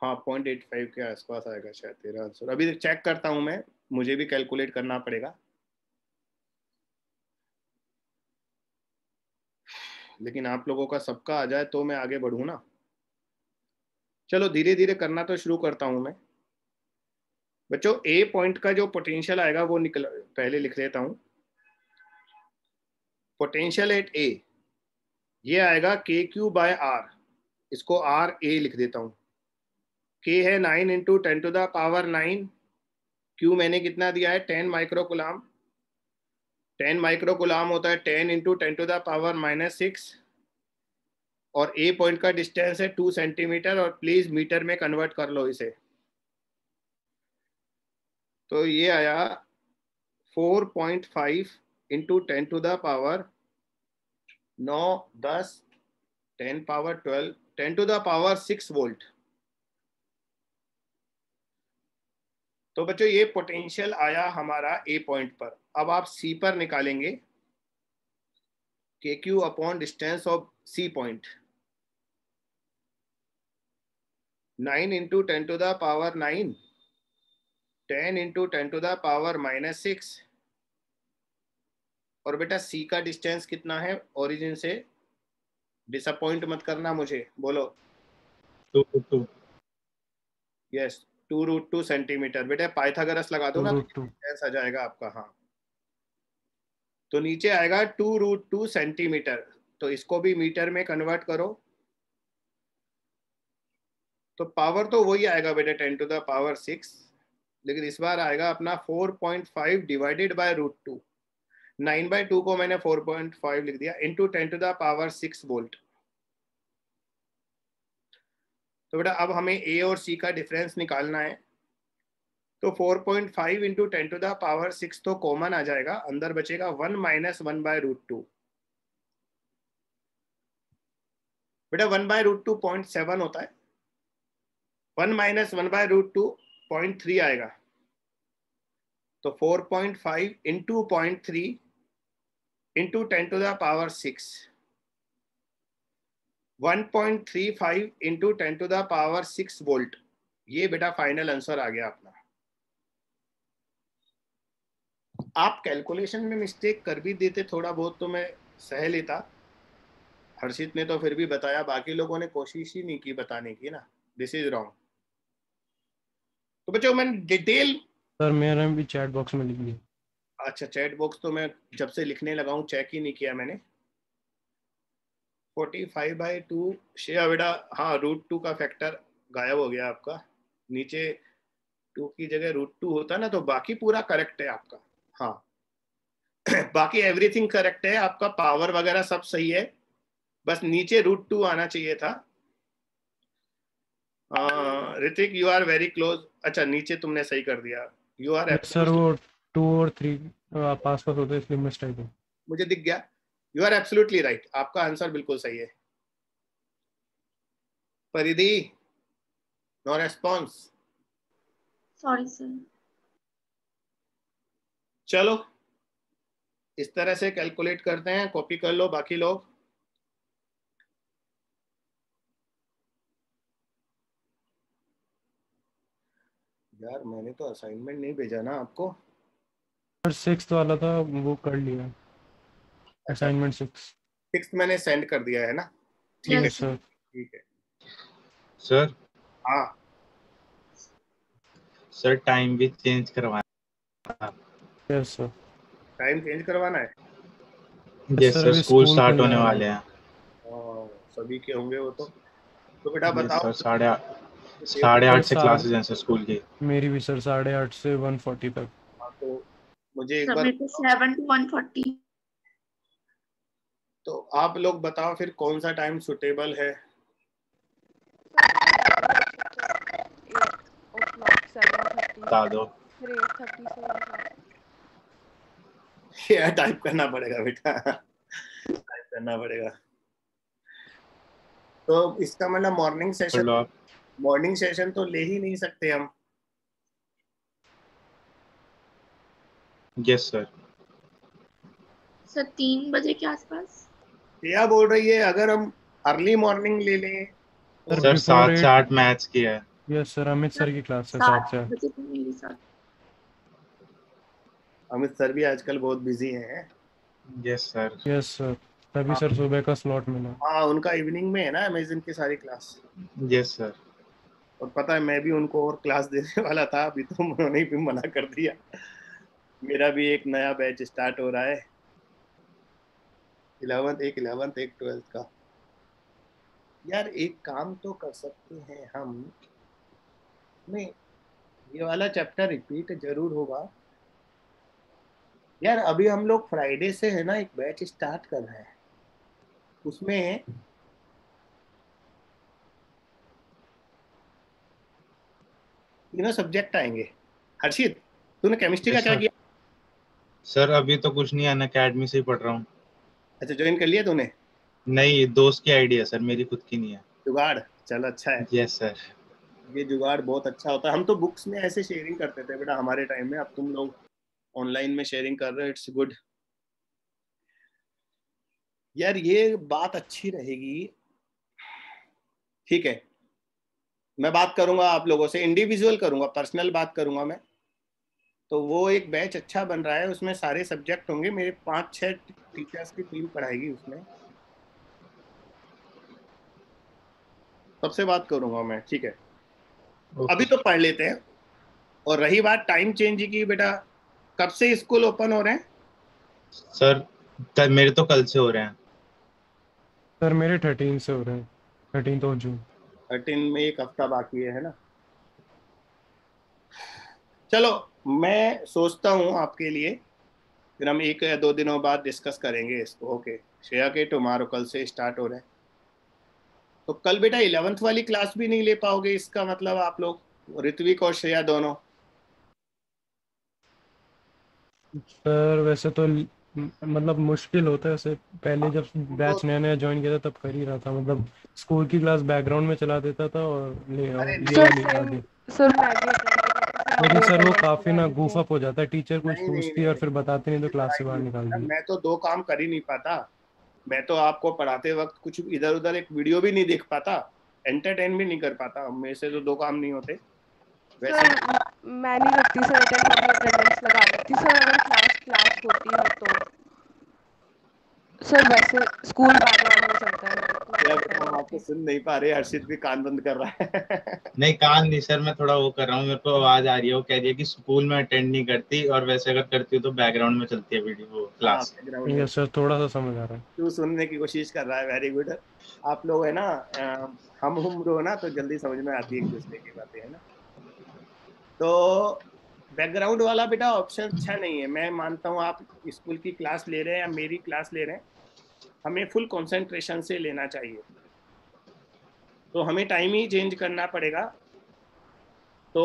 हाँ 0.85 के आसपास आएगा शायद तेरा आंसर। अभी चेक करता हूँ मैं, मुझे भी कैलकुलेट करना पड़ेगा, लेकिन आप लोगों का सबका आ जाए तो मैं आगे बढ़ूँ ना। चलो धीरे धीरे करना तो शुरू करता हूँ मैं। बच्चों ए पॉइंट का जो पोटेंशियल आएगा वो निकल, पहले लिख लेता हूँ। पोटेंशियल एट ए ये आएगा KQ/R, इसको RA लिख देता हूँ। K है 9 × 10⁻⁹, Q मैंने कितना दिया है 10 माइक्रोकुलाम। 10 माइक्रोकुलाम होता है 10 × 10⁻⁻6, और ए पॉइंट का डिस्टेंस है 2 सेंटीमीटर, और प्लीज मीटर में कन्वर्ट कर लो इसे। तो ये आया 4.5 × 10⁻9 10 10⁻12 10⁻6 वोल्ट। तो बच्चों ये पोटेंशियल आया हमारा ए पॉइंट पर। अब आप सी पर निकालेंगे, KQ upon distance of C point. 9 × 10⁻9 10 × 10⁻⁻6, और बेटा सी का डिस्टेंस कितना है ओरिजिन से? डिसअपॉइंट मत करना मुझे, बोलो। 2√2। Yes, 2√2 centimetre. बेटा पाइथागोरस लगा दो ना, तो 2√2। डिस्टेंस आ जाएगा आपका। हाँ, तो नीचे आएगा 2√2 सेंटीमीटर, तो इसको भी मीटर में कन्वर्ट करो, तो पावर तो वही आएगा बेटा 10⁻6, लेकिन इस बार आएगा अपना 4.5 डिवाइडेड बाय √2। 9/2 को मैंने 4.5 लिख दिया, इंटू 10⁻6 वोल्ट। तो बेटा अब हमें ए और सी का डिफरेंस निकालना है, तो 4.5 × 10⁻6 तो कॉमन आ जाएगा, अंदर बचेगा 1 - 1/√2। बेटा 1/√2 0.7 होता है, 1 - 1/√2 0.3 आएगा, तो 4.5 × 0.3 × 10⁻6 1.35 × 10⁻6 वोल्ट। ये बेटा फाइनल आंसर आ गया अपना। आप कैलकुलेशन में मिस्टेक कर भी देते थोड़ा बहुत तो मैं सह लेता। हर्षित ने तो फिर भी बताया, बाकी लोगों ने कोशिश ही नहीं की बताने की ना, दिस इज रॉन्ग। तो बच्चों मैंने डिटेल, सर मेरा भी चैट बॉक्स में लिख दिया। अच्छा चैट बॉक्स तो मैं जब से लिखने लगा हूँ चेक ही नहीं किया मैंने। 45/2 शेयर बेटा, हाँ √2 का फैक्टर गायब हो गया आपका, नीचे 2 की जगह √2 होता ना, तो बाकी पूरा करेक्ट है आपका। हाँ बाकी एवरीथिंग करेक्ट है आपका, पावर वगैरह सब सही है, बस नीचे √2 आना चाहिए था। Ritik you are very close. अच्छा नीचे तुमने सही कर दिया, यू आर सर वो 2 और 3 पास पास होते हैं, इसलिए मिस्टेक है। मुझे दिख गया, यू आर एब्सोल्युटली राइट, आपका आंसर बिल्कुल सही है। परिधि नो रेस्पॉन्स। Sorry sir. चलो इस तरह से कैलकुलेट करते हैं, कॉपी कर लो बाकी लोग। यार मैंने तो असाइनमेंट नहीं भेजा ना आपको। सर 6th वाला था वो कर लिया, अच्छा असाइनमेंट 6। 6 मैंने सेंड कर दिया है ना, ठीक है यस सर। ठीक है। सर हाँ सर टाइम भी चेंज करवाना। Yes sir. टाइम चेंज करवाना है। यस सर सर, अभी स्कूल स्कूल स्टार्ट खुलने होने वाले वाले हैं। सभी के होंगे वो तो बेटा यस बताओ। सर, 8:30 सर से क्लासेस हैं सर स्कूल की। मेरी भी सर 8:30 से 1:40 तक। हाँ, तो मुझे एक बार सबमिट 7 to 140। तो आप लोग बताओ फिर कौन सा टाइम सुटेबल है। बता दो। फिर 8:30 से 1 यार टाइप करना पड़ेगा बेटा, टाइप करना पड़ेगा। तो इसका मतलब मॉर्निंग कर सेशन, लो आप। मॉर्निंग सेशन तो ले ही नहीं सकते हम। Yes sir. सर 3 बजे के आसपास। क्या बोल रही है, अगर हम अर्ली मॉर्निंग ले लें सर सर बिफोर 7 से 8। 8 मैथ्स की है। यस सर, अमित सर की क्लास है 7 से 8। 7 बजे तो मेरे साथ। अमित सर भी आजकल बहुत बिजी हैं। Yes sir. यस सर, तभी सर सुबह का स्लॉट मिला। हाँ उनका इवनिंग में है ना अमेजन की सारी क्लास। Yes sir. और पता है मैं भी उनको और क्लास देने वाला था, अभी तो उन्होंने भी मना कर दिया। मेरा भी एक नया बैच स्टार्ट हो रहा है, 11th एक 12th का। यार एक काम तो कर सकते हैं हम, नहीं ये वाला चैप्टर रिपीट जरूर होगा। यार अभी हम लोग फ्राइडे से है ना एक बैच स्टार्ट कर रहे हैं, उसमें तीनों सब्जेक्ट आएंगे। हर्षित तूने केमिस्ट्री का यस क्या सर। किया? सर अभी तो कुछ नहीं, अन अकेडमी से ही पढ़ रहा हूँ। अच्छा ज्वाइन कर लिया तूने? नहीं, दोस्त की आइडिया सर, मेरी खुद की नहीं है। जुगाड़, चल अच्छा है। Yes sir. ये जुगाड़ बहुत अच्छा होता है। हम तो बुक्स में ऐसे शेयरिंग करते थे बेटा हमारे टाइम में, अब तुम लोग ऑनलाइन में शेयरिंग कर रहे हो, इट्स गुड। यार ये बात अच्छी रहेगी, ठीक है। मैं बात करूंगा आप लोगों से, इंडिविजुअल करूंगा, पर्सनल बात करूंगा मैं। तो वो एक बैच अच्छा बन रहा है, उसमें सारे सब्जेक्ट होंगे, मेरे 5-6 टीचर्स की टीम पढ़ाएगी उसमें, सबसे बात करूंगा मैं, ठीक है। ओके अभी तो सर। पढ़ लेते हैं। और रही बात टाइम चेंज की बेटा, कब से स्कूल ओपन हो रहे हैं? सर मेरे तो कल से हो रहे हैं। सर मेरे 13 से हो रहे हैं, 13 जून। 13 में एक हफ्ता बाकी है ना। चलो मैं सोचता हूँ आपके लिए, फिर हम 1 या 2 दिनों बाद डिस्कस करेंगे इसको। ओके श्रेया के टुमारो कल से स्टार्ट हो रहे हैं, तो कल बेटा 11th वाली क्लास भी नहीं ले पाओगे, इसका मतलब आप लोग ऋत्विक और श्रेया दोनों? सर वैसे तो मतलब मुश्किल होता है वैसे। पहले जब बैच नया नया ज्वाइन किया था तब कर ही रहा था, मतलब स्कूल की क्लास बैकग्राउंड में चला देता था और ये अरे ये सर वाली सेम आगे। सर मैं भी अटेंड लेकिन सर वो अटेंडेंस काफ़ी लगा ना दी गूफ थी। अप हो जाता है, टीचर कुछ नहीं नहीं पूछती है नहीं और नहीं, फिर बताती नहीं तो ये क्लास से लड़ाई बाहर नहीं निकाल होता। दी। मैं तो 2 काम कर ही नहीं पाता। मैं तो आपको पढ़ाते वक्त कुछ इधर उधर एक वीडियो भी नहीं देख पाता, एंटरटेन भी नहीं कर पाता, मेरे से तो 2 काम नहीं होते वैसे। सर मैं नहीं रखती सर अटेंडेंस लगा देती सर, अगर क्लास होती है तो। सर वैसे स्कूल बैकग्राउंड में चलता है मेरा, तो या मैं बेटा अटेंड हम आपको करती। सुन नहीं पा रहे, हर्षित भी कान बंद कर रहा है। नहीं कान नहीं सर, मैं थोड़ा वो कर रहा हूँ, मेरे को आवाज आ रही है, वो कह रही है कि स्कूल में अटेंड नहीं करती और वैसे अगर करती हो तो बैकग्राउंड में चलती है वीडियो, वो हाँ क्लास। बैकग्राउंड में। यस सर, थोड़ा सा समझ आ रहा है। तू सुनने की कोशिश कर रहा है, वेरी गुड। आप लोग है ना हम उम्र हो ना, तो जल्दी समझ में आती है एक दूसरे की बातें, है ना। तो बैकग्राउंड वाला बेटा ऑप्शन अच्छा नहीं है। मैं मानता हूँ आप स्कूल की क्लास ले रहे हैं या मेरी क्लास ले रहे हैं, हमें फुल कंसंट्रेशन से लेना चाहिए, तो हमें टाइम ही चेंज करना पड़ेगा। तो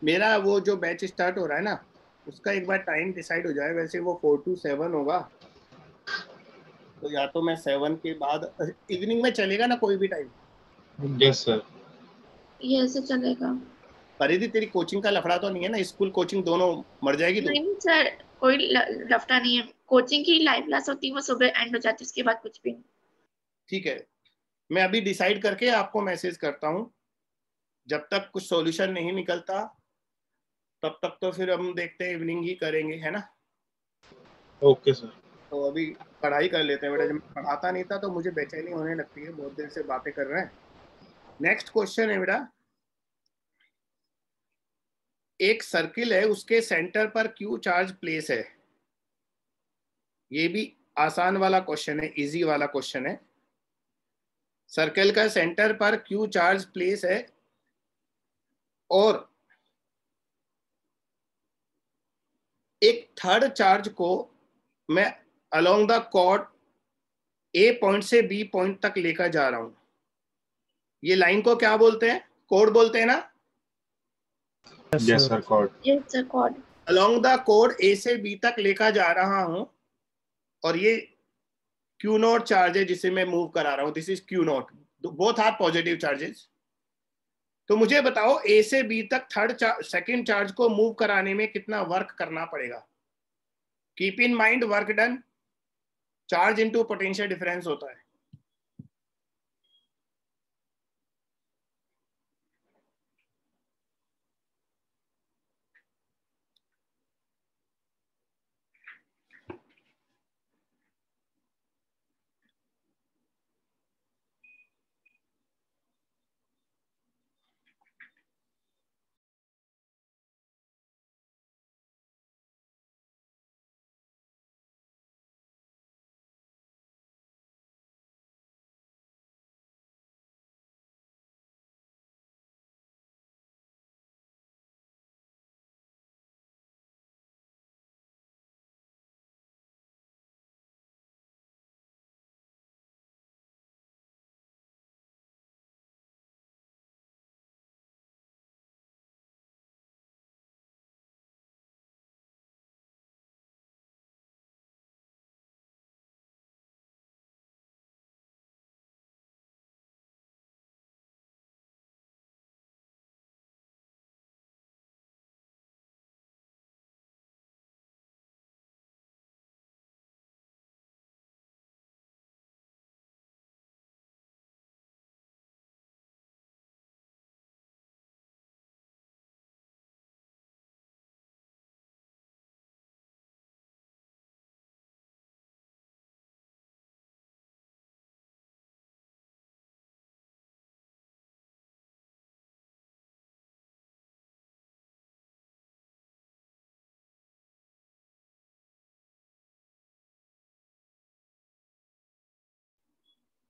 मेरा वो जो बैच स्टार्ट हो रहा है ना, उसका एक बार टाइम डिसाइड हो जाए, वैसे वो 4 to 7 होगा, तो या तो मैं 7 के बाद इवनिंग में चलेगा ना कोई भी टाइम? Yes sir. ये ऐसे चलेगा। परिधि तेरी कोचिंग का लफड़ा तो नहीं है ना, स्कूल कोचिंग दोनों मर जाएगी तू? नहीं सर, कोई लफड़ा नहीं है। कोचिंग की लाइव क्लास होती है, वो सुबह एंड हो जाती है, उसके बाद कुछ भी नहीं। ठीक है, मैं अभी डिसाइड करके आपको मैसेज करता हूँ। जब तक कुछ सॉल्यूशन नहीं निकलता तब तक तो फिर हम देखते हैं, इवनिंग ही करेंगे, है ना। Okay sir. तो अभी पढ़ाई कर लेते हैं बेटा, जब मैं पढ़ाता नहीं था तो मुझे बेचैनी होने लगती है, बहुत देर से बातें कर रहे हैं। नेक्स्ट क्वेश्चन है बेटा, एक सर्किल है, उसके सेंटर पर क्यू चार्ज प्लेस है। ये भी आसान वाला क्वेश्चन है, इजी वाला क्वेश्चन है। सर्कल का सेंटर पर क्यू चार्ज प्लेस है और एक थर्ड चार्ज को मैं along the chord A point से बी पॉइंट तक लेकर जा रहा हूं। ये लाइन को क्या बोलते हैं? कोड बोलते हैं ना? Yes sir chord. Yes sir chord. Along the code A से बी तक लेकर जा रहा हूं और ये क्यू नॉट चार्ज है जिसे मैं मूव करा रहा हूं। This is Q nought, both are positive charges. तो मुझे बताओ ए से बी तक सेकंड चार्ज को मूव कराने में कितना वर्क करना पड़ेगा? Keep in mind work done charge into potential difference होता है।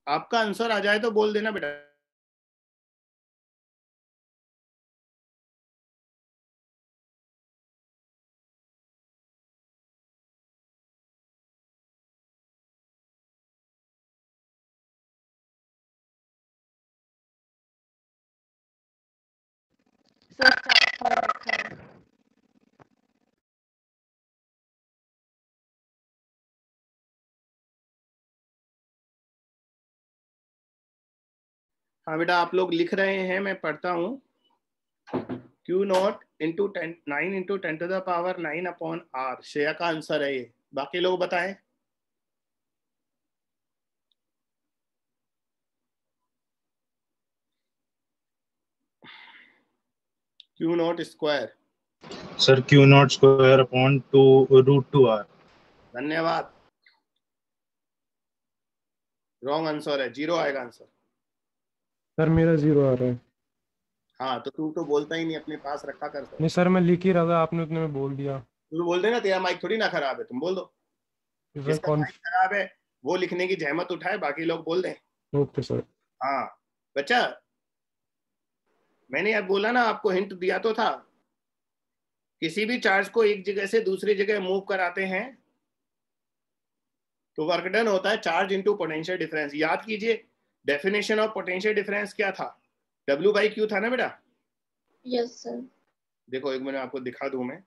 आपका आंसर आ जाए तो बोल देना बेटा। सर चार्ट में लिखा है। हाँ बेटा आप लोग लिख रहे हैं, मैं पढ़ता हूँ। Q nought into 9 into 10⁻9 upon R Shreya का आंसर है ये। बाकी लोग बताएं। Q nought square. Sir Q nought square upon 2√2r। धन्यवाद। रॉन्ग आंसर है, 0 आएगा आंसर। सर मेरा 0 आ रहा है। हाँ तो तू तो बोलता ही नहीं, अपने पास रखा कर। नहीं सर मैं लिख ही रहा था, आपने उतने में बोल दिया। तू बोल देना, तेरा माइक थोड़ी ना खराब है, तुम बोल दो। सर जिसका माइक खराब है वो लिखने की जहमत उठाए, बाकी लोग बोल दें। Okay sir. हाँ बच्चा, मैंने अब बोला ना, आपको हिंट दिया तो था। किसी भी चार्ज को एक जगह से दूसरी जगह मूव कराते हैं तो वर्क डन होता है चार्ज इनटू पोटेंशियल डिफरेंस। याद कीजिए डेफिनेशन ऑफ पोटेंशियल डिफरेंस क्या था? W/Q था ना बेटा? Yes sir. देखो एक मिनट आपको दिखा दूं मैं।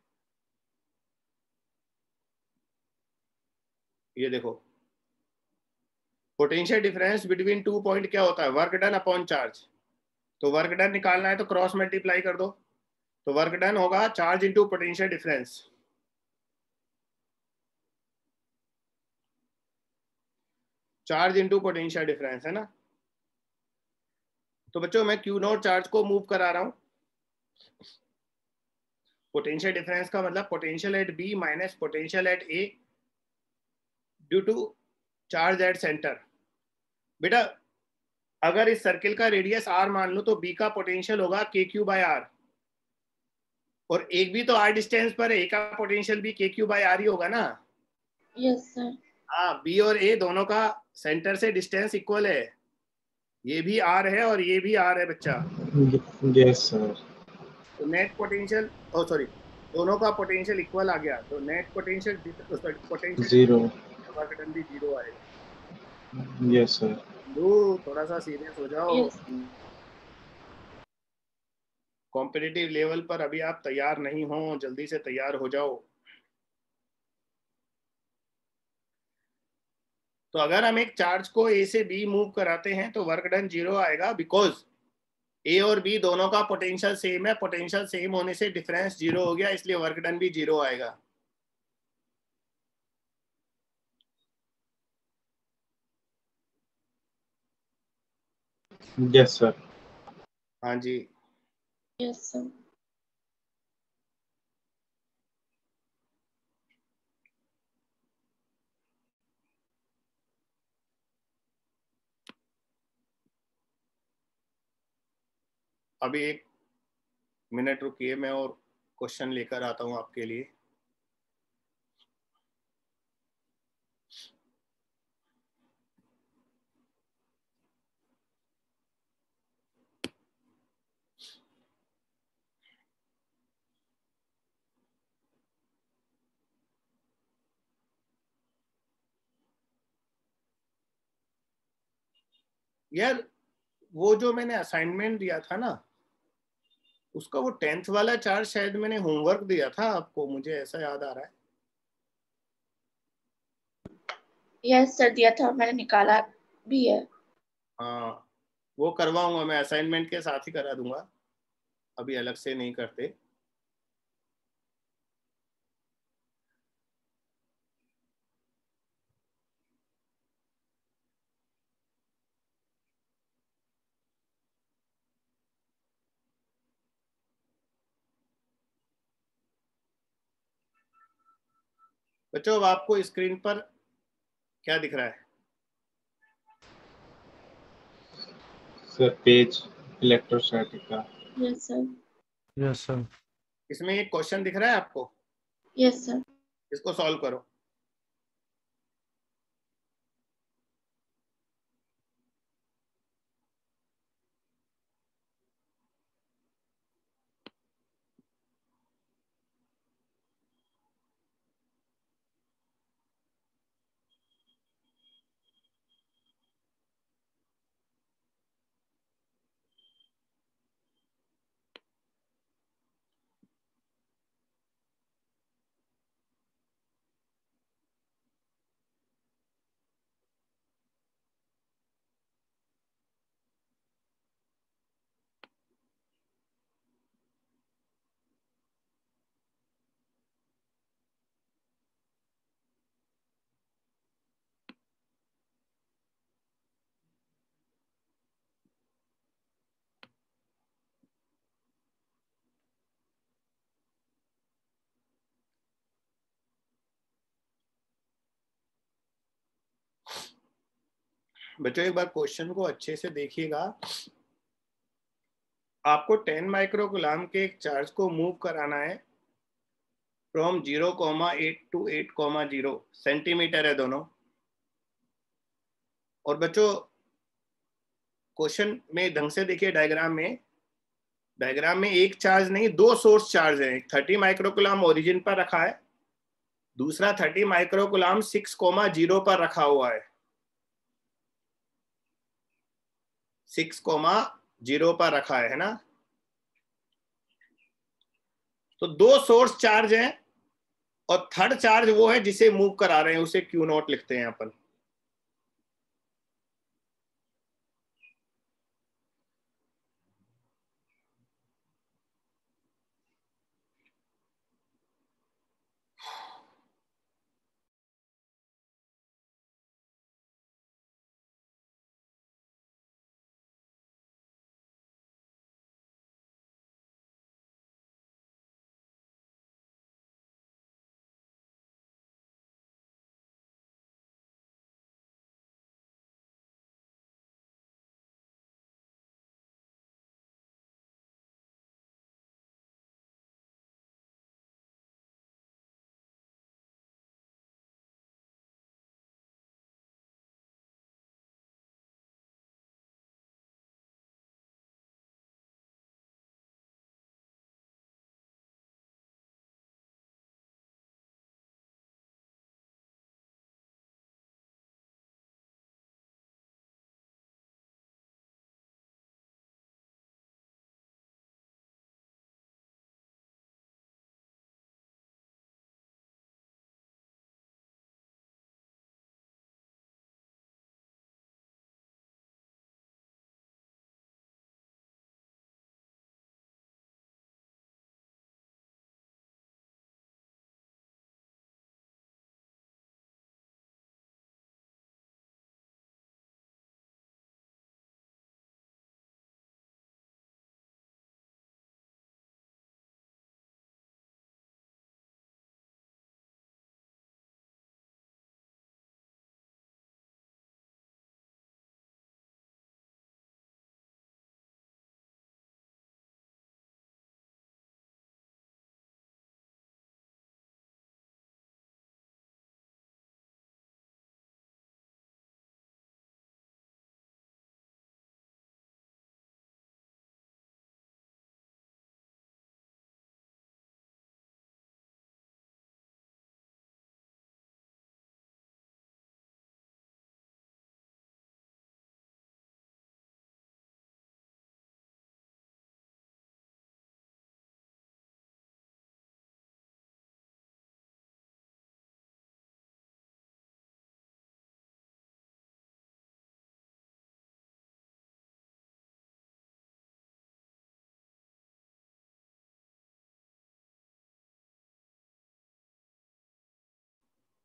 ये देखो पोटेंशियल डिफरेंस बिटवीन 2 पॉइंट क्या होता है? Work done upon charge. तो वर्क डन निकालना है तो क्रॉस मल्टीप्लाई कर दो, तो वर्क डन होगा charge into potential difference. Charge into potential difference है ना। तो बच्चों मैं क्यू नॉट चार्ज को मूव करा रहा हूं। पोटेंशियल डिफरेंस का मतलब potential at B minus potential at A due to charge at centre. बेटा अगर इस सर्किल का रेडियस r मान लो तो b का पोटेंशियल होगा KQ/r, और एक भी तो r डिस्टेंस पर है, a का पोटेंशियल भी KQ/r ही होगा ना। Yes sir. हाँ b और a दोनों का सेंटर से डिस्टेंस इक्वल है। ये भी r है और ये भी r है बच्चा। Yes sir. तो नेट पोटेंशियल, ओ सॉरी, दोनों का पोटेंशियल इक्वल आ गया, तो net potential potential 0। Work done भी 0 आएगा। Yes sir. थोड़ा सा सीरियस हो जाओ। यस। कॉम्पिटिटिव लेवल पर अभी आप तैयार नहीं हो, जल्दी से तैयार हो जाओ। तो अगर हम एक चार्ज को ए से बी मूव कराते हैं तो वर्क डन 0 आएगा, बिकॉज ए और बी दोनों का पोटेंशियल सेम है। पोटेंशियल सेम होने से डिफरेंस 0 हो गया, इसलिए वर्क डन भी 0 आएगा। Yes sir. हाँ जी। Yes sir. अभी 1 मिनट रुकिए, मैं और क्वेश्चन लेकर आता हूँ आपके लिए। यार वो जो मैंने असाइनमेंट दिया था ना, उसका वो 10th वाला चार्ज शायद मैंने होमवर्क दिया था आपको, मुझे ऐसा याद आ रहा है। यस सर, दिया था, मैंने निकाला भी है। हाँ, वो करवाऊंगा मैं, असाइनमेंट के साथ ही करा दूंगा, अभी अलग से नहीं करते। बच्चों अब आपको स्क्रीन पर क्या दिख रहा है? सर पेज इलेक्ट्रोस्टैटिक का। Yes sir. Yes sir. इसमें एक क्वेश्चन दिख रहा है आपको, यस सर। इसको सॉल्व करो। बच्चों एक बार क्वेश्चन को अच्छे से देखिएगा। आपको 10 माइक्रोकुलाम के एक चार्ज को मूव कराना है फ्रॉम 0,8 टू 8,0 सेंटीमीटर है दोनों। और बच्चों क्वेश्चन में ढंग से देखिए, डायग्राम में एक चार्ज नहीं, 2 सोर्स चार्ज है। 30 माइक्रोकुलाम ओरिजिन पर रखा है, दूसरा 30 माइक्रोकुलाम 6,0 पर रखा हुआ है। 6,0 पर रखा है ना। तो 2 सोर्स चार्ज है और थर्ड चार्ज वो है जिसे मूव करा रहे हैं, उसे Q0 लिखते हैं अपन।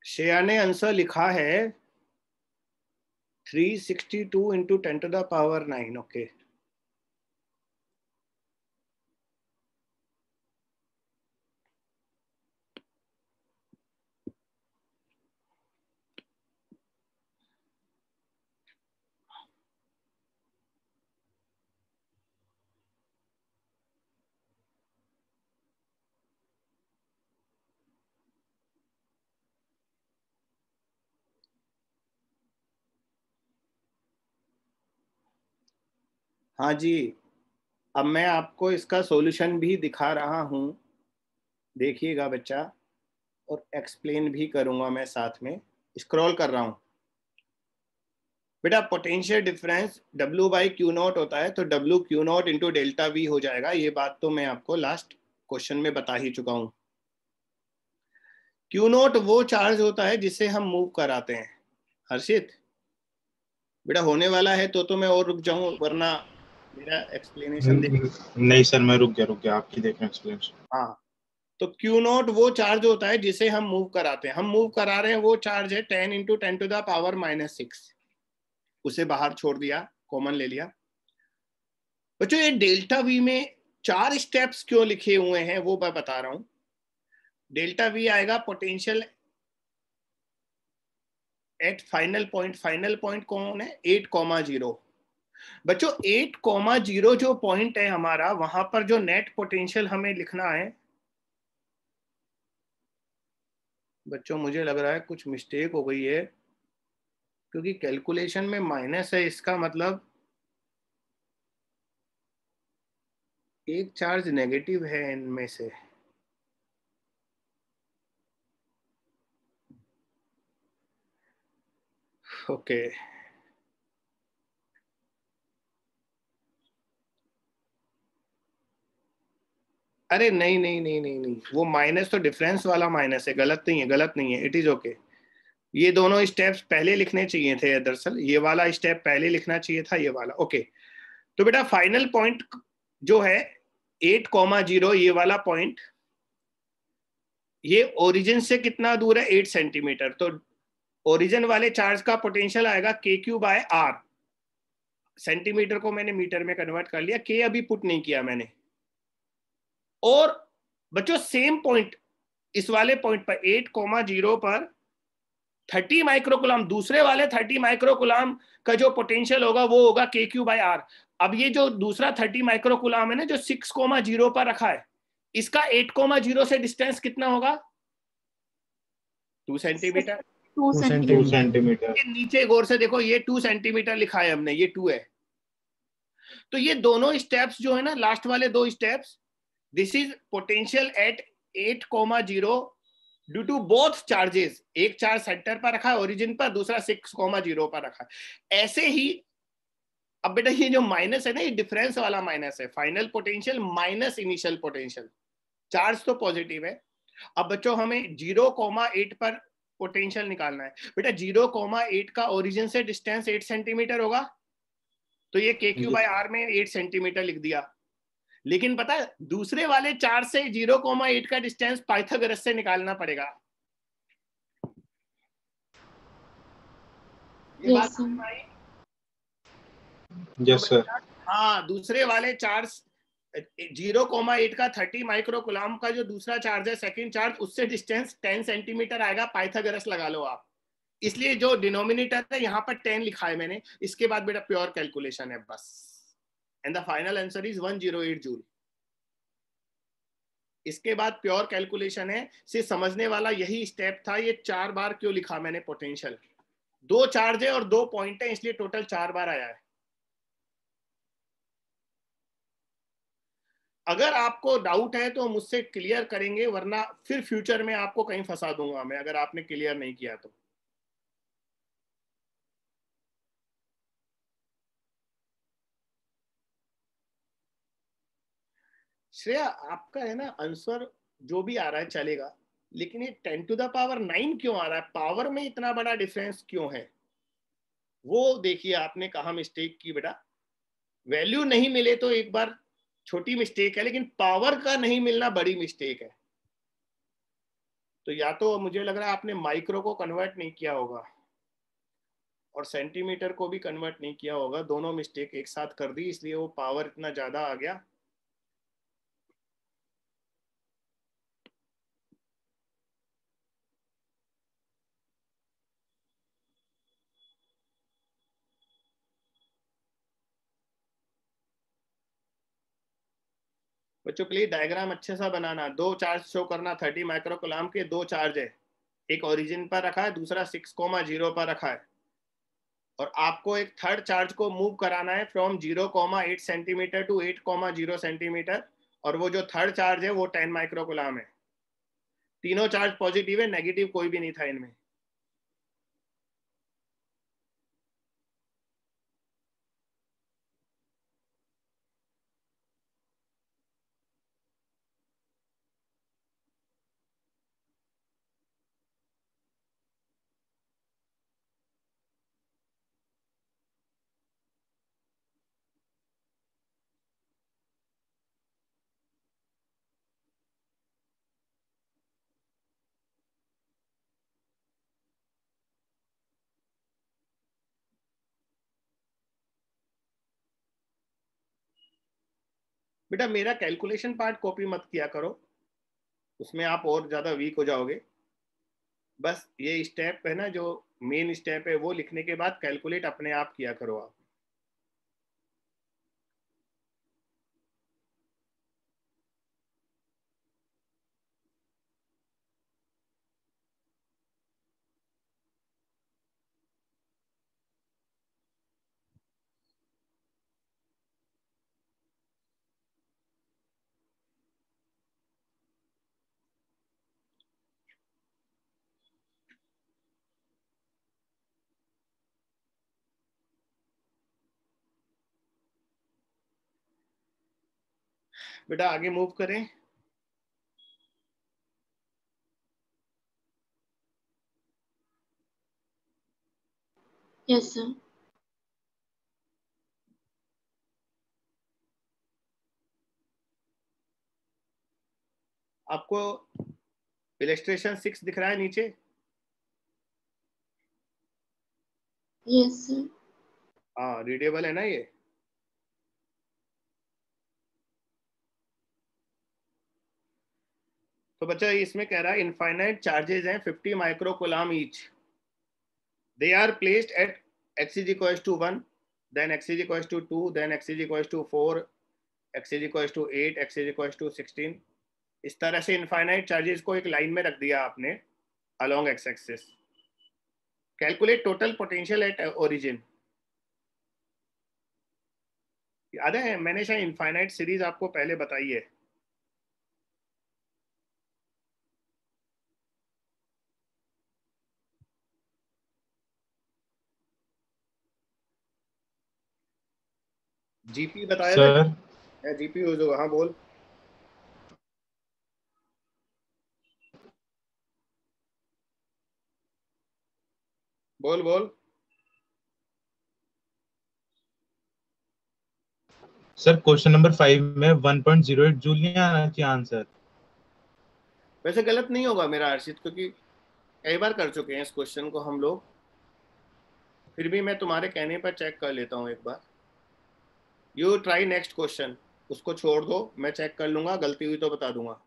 श्रेया ने आंसर लिखा है 362 into 10 to the power 9। Okay, हाँ जी, अब मैं आपको इसका सॉल्यूशन भी दिखा रहा हूँ, देखिएगा बच्चा, और एक्सप्लेन भी करूंगा मैं साथ में। स्क्रॉल कर रहा हूँ बेटा। Potential difference W by Q not होता है, तो W Q nought into delta we हो जाएगा। ये बात तो मैं आपको लास्ट क्वेश्चन में बता ही चुका हूँ। क्यू नॉट वो चार्ज होता है जिसे हम मूव कराते हैं। हर्षित बेटा होने वाला है तो मैं और रुक जाऊं, वरना मेरा एक्सप्लेनेशन देख। नहीं सर, मैं रुक गया, आपकी देख रहा हूँ एक्सप्लेनेशन। हाँ, तो क्यू नॉट वो चार्ज होता है जिसे हम मूव कराते हैं। हम मूव करा रहे हैं, वो चार्ज है 10 इंटू 10 टू द पावर -6। उसे बाहर छोड़ दिया, कॉमन ले लिया। बच्चों ये डेल्टा वी में 4 स्टेप्स क्यों लिखे हुए हैं वो मैं बता रहा हूं। डेल्टा वी आएगा potential at final point. Final point कौन है? 8,0। बच्चों 8,0 जो पॉइंट है हमारा, वहां पर जो नेट पोटेंशियल हमें लिखना है। बच्चों मुझे लग रहा है कुछ मिस्टेक हो गई है, क्योंकि कैलकुलेशन में माइनस है। इसका मतलब एक चार्ज नेगेटिव है इनमें से। ओके, अरे नहीं नहीं नहीं नहीं नहीं, वो माइनस तो डिफरेंस वाला माइनस है, गलत नहीं है, गलत नहीं है, इट इज ओके। ये दोनों स्टेप्स पहले लिखने चाहिए थे दरअसल। ये वाला स्टेप पहले लिखना चाहिए था, ये वाला। ओके, तो बेटा फाइनल पॉइंट जो है 8,0, ये वाला पॉइंट, ये ओरिजिन से कितना दूर है? 8 सेंटीमीटर। तो ओरिजिन वाले चार्ज का पोटेंशियल आएगा KQ बाय R। सेंटीमीटर को मैंने मीटर में कन्वर्ट कर लिया, K अभी पुट नहीं किया मैंने। और बच्चों सेम पॉइंट, इस वाले पॉइंट पर 8,0 पर 30 माइक्रोकुलाम, दूसरे वाले 30 माइक्रोकुलाम का जो पोटेंशियल होगा वो होगा KQ बाय R। अब ये जो दूसरा 30 माइक्रोकुलाम है ना, जो 6,0 पर रखा है, इसका 8,0 से डिस्टेंस कितना होगा? 2 सेंटीमीटर। 2 2 सेंटीमीटर। सेंटीमीटर। नीचे गौर से देखो, ये 2 सेंटीमीटर लिखा है हमने, ये 2 है। तो ये दोनों स्टेप्स जो है ना, लास्ट वाले 2 steps, this is potential at 8,0 due to both charges. एक चार्ज सेंटर पर रखा है ओरिजिन पर, दूसरा 6,0 पर रखा है। ऐसे ही अब बेटा ये जो माइनस है ना, ये डिफरेंस वाला माइनस है। Final potential minus initial potential. Charge तो पॉजिटिव है। अब बच्चों हमें 0,8 पर पोटेंशियल निकालना है। बेटा 0,8 का ओरिजिन से डिस्टेंस 8 सेंटीमीटर होगा, तो ये KQ बाय R में 8 सेंटीमीटर लिख दिया। लेकिन पता है दूसरे वाले चार्ज से 0,8 का डिस्टेंस पाइथागोरस से निकालना पड़ेगा। ये बात समझ आई? Yes sir. हाँ, दूसरे वाले चार्ज 0,8 का 30 माइक्रोकुलाम का जो दूसरा चार्ज है, सेकंड चार्ज, उससे डिस्टेंस 10 सेंटीमीटर आएगा। पाइथागोरस लगा लो आप। इसलिए जो डिनोमिनेटर है यहाँ पर 10 लिखा है मैंने। इसके बाद बेटा प्योर कैलकुलेशन है बस, and the final answer is 108 joule. इसके बाद प्योर कैलकुलेशन है। सिर्फ समझने वाला यही स्टेप था। ये 4 बार क्यों लिखा मैंने पोटेंशियल? 2 चार्ज है और 2 पॉइंट है, इसलिए टोटल 4 बार आया है। अगर आपको डाउट है तो मुझसे क्लियर करेंगे, वरना फिर फ्यूचर में आपको कहीं फंसा दूंगा मैं, अगर आपने क्लियर नहीं किया तो। श्रेया आपका है ना आंसर, जो भी आ रहा है चलेगा, लेकिन ये 10 टू द पावर 9 क्यों आ रहा है? पावर में इतना बड़ा डिफरेंस क्यों है? वो देखिए आपने कहा मिस्टेक की बेटा। वैल्यू नहीं मिले तो एक बार छोटी मिस्टेक है, लेकिन पावर का नहीं मिलना बड़ी मिस्टेक है। तो या तो मुझे लग रहा है आपने माइक्रो को कन्वर्ट नहीं किया होगा और सेंटीमीटर को भी कन्वर्ट नहीं किया होगा, दोनों मिस्टेक एक साथ कर दी, इसलिए वो पावर इतना ज़्यादा आ गया। बच्चों प्लीज डायग्राम अच्छे सा बनाना। दो चार्ज शो करना 30 माइक्रोकुलाम के, दो चार्ज है, एक ओरिजिन पर रखा है, दूसरा 6,0 पर रखा है, और आपको एक थर्ड चार्ज को मूव कराना है फ्रॉम 0,8 सेंटीमीटर टू 8,0 सेंटीमीटर, और वो जो थर्ड चार्ज है वो 10 माइक्रोकुलाम है। तीनों चार्ज पॉजिटिव है, नेगेटिव कोई भी नहीं था इनमें। बेटा मेरा कैलकुलेशन पार्ट कॉपी मत किया करो, उसमें आप और ज़्यादा वीक हो जाओगे। बस ये स्टेप है ना, जो मेन स्टेप है वो लिखने के बाद कैलकुलेट अपने आप किया करो आप। बेटा आगे मूव करें। Yes sir. आपको इलेस्ट्रेशन 6 दिख रहा है नीचे? Yes sir. हाँ रीडेबल है ना ये? तो बच्चा इसमें कह रहा है इनफाइनाइट चार्जेस हैं 50 microcoulomb each, they are placed at x is equals to 1, then x is equals to 2, then x is equals to 4, x is equals to 8, x is equals to 16। इस तरह से इनफाइनाइट चार्जेस को एक लाइन में रख दिया आपने along x axis. Calculate total potential at origin. याद है मैंने शायद इनफाइनाइट सीरीज आपको पहले बताई है। जीपी बताया था, सर जीपी यूज होगा। हाँ बोल बोल बोल। सर क्वेश्चन नंबर 5 में 1.08 जूल नहीं आना चाहिए आंसर। वैसे गलत नहीं होगा मेरा हर्षित, क्योंकि कई बार कर चुके हैं इस क्वेश्चन को हम लोग, फिर भी मैं तुम्हारे कहने पर चेक कर लेता हूँ एक बार। यू ट्राई नेक्स्ट क्वेश्चन, उसको छोड़ दो, मैं चेक कर लूंगा, गलती हुई तो बता दूंगा।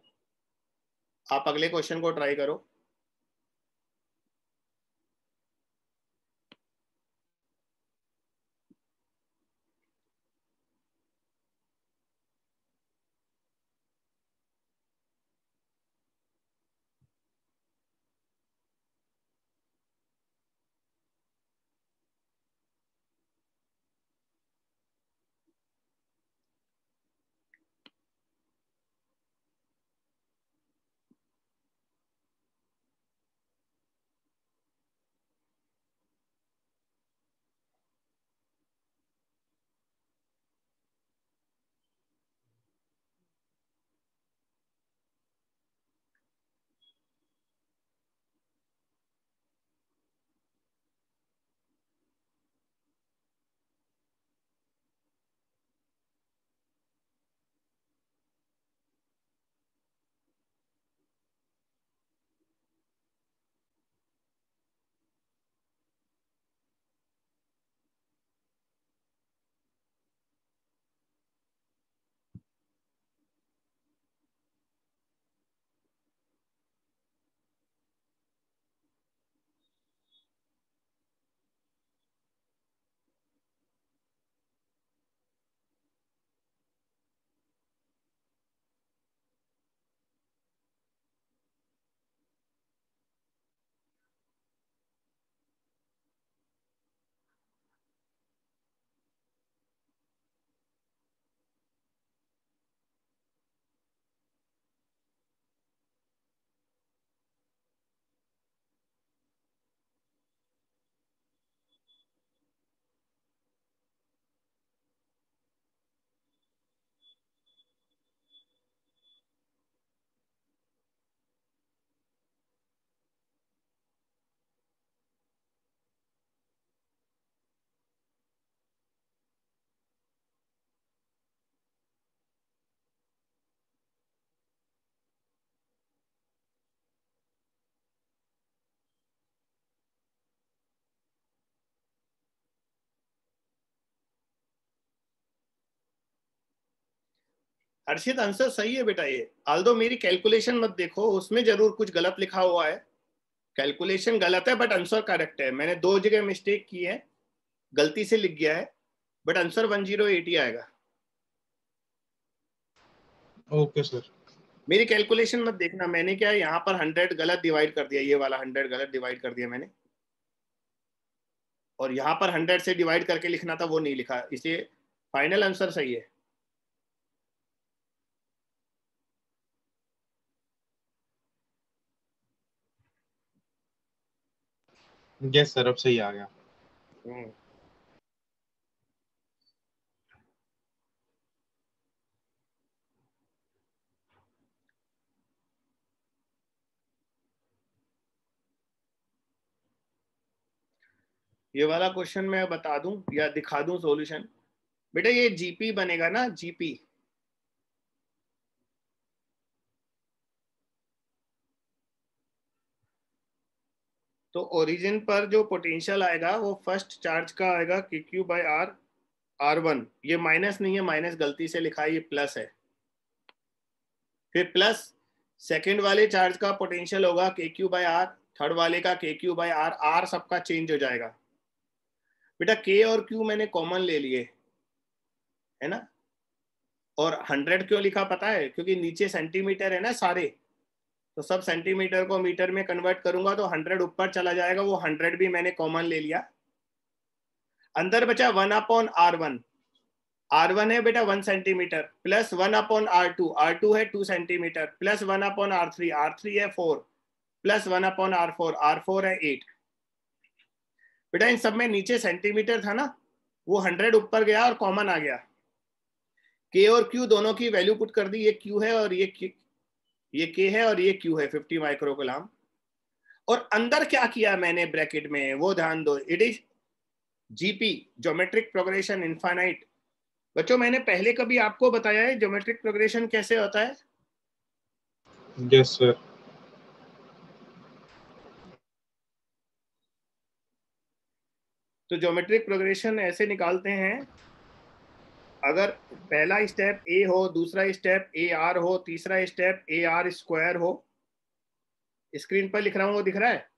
आप अगले क्वेश्चन को ट्राई करो। हर्षित आंसर सही है बेटा ये, आल्दो मेरी कैलकुलेशन मत देखो, उसमें जरूर कुछ गलत लिखा हुआ है, कैलकुलेशन गलत है बट आंसर करेक्ट है। मैंने 2 जगह मिस्टेक की है, गलती से लिख गया है, बट आंसर 1080 आएगा। Okay sir. मेरी कैलकुलेशन मत देखना, मैंने क्या यहाँ पर 100 गलत डिवाइड कर दिया, ये वाला 100 गलत डिवाइड कर दिया मैंने, और यहाँ पर 100 से डिवाइड करके लिखना था वो नहीं लिखा, इसलिए फाइनल आंसर सही है। यस सर, अब सही आ गया। ये वाला क्वेश्चन मैं बता दूं या दिखा दूं सॉल्यूशन? बेटा ये जीपी बनेगा ना, जीपी, तो ओरिजिन पर जो पोटेंशियल आएगा वो फर्स्ट चार्ज का आएगा के क्यू बाई आर, R1, ये माइनस नहीं है, माइनस गलती से लिखा है, ये प्लस है। फिर प्लस सेकंड वाले चार्ज का पोटेंशियल होगा के क्यू बाई आर, थर्ड वाले का के क्यू बाई आर, आर सबका चेंज हो जाएगा। बेटा के और क्यू मैंने कॉमन ले लिए है ना, और 100 क्यों लिखा पता है? क्योंकि नीचे सेंटीमीटर है ना सारे, तो सब सेंटीमीटर को मीटर में कन्वर्ट करूंगा तो 100 ऊपर चला जाएगा, वो 100 भी मैंने कॉमन ले लिया। अंदर बचा 1/R1, R1 है बेटा 1 सेंटीमीटर, प्लस 1/R2, R2 है 2 सेंटीमीटर, प्लस 1/R3, R3 है 4, प्लस 1/R4, R4 है 8। बेटा इन सब में नीचे सेंटीमीटर था ना, वो 100 ऊपर गया और कॉमन आ गया। के और क्यू दोनों की वैल्यू पुट कर दी, ये क्यू है और ये के है और ये क्यू है 50 माइक्रोकूलम। और अंदर क्या किया मैंने ब्रैकेट में वो ध्यान दो, it is GP, geometric progression infinite. बच्चों मैंने पहले कभी आपको बताया है ज्योमेट्रिक प्रोग्रेशन कैसे होता है? Yes sir. तो ज्योमेट्रिक प्रोग्रेशन ऐसे निकालते हैं, अगर पहला स्टेप ए हो, दूसरा स्टेप ए आर हो, तीसरा स्टेप ए आर स्क्वायर हो। स्क्रीन पर लिख रहा हूँ, वो दिख रहा है?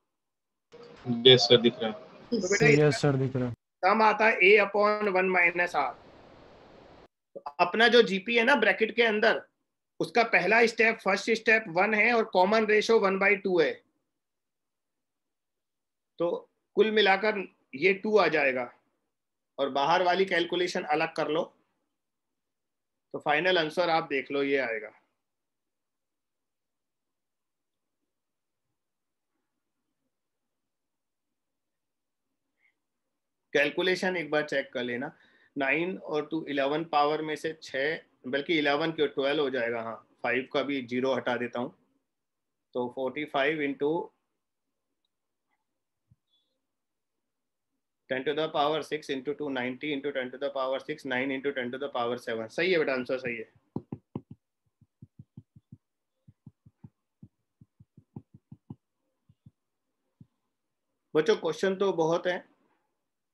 यस सर दिख रहा है। तो बेटा यस सर दिख रहा है। सम आता है A/1 माइनस आर। तो अपना जो जीपी है ना ब्रैकेट के अंदर, उसका पहला स्टेप, फर्स्ट स्टेप 1 है और कॉमन रेशो 1/2 है, तो कुल मिलाकर ये 2 आ जाएगा, और बाहर वाली कैलकुलेशन अलग कर लो, तो फाइनल आंसर आप देख लो ये आएगा। कैलकुलेशन एक बार चेक कर लेना, 9 और 2 11 पावर में से 6, बल्कि 11 क्यों 12 हो जाएगा, हाँ 5 का भी 0 हटा देता हूँ, तो 45 into 10 to the power 6 into 2 90 into 10 to the power 6 9 into 10 to the power 7। सही है बेटा, आंसर सही है। बच्चों क्वेश्चन तो बहुत है,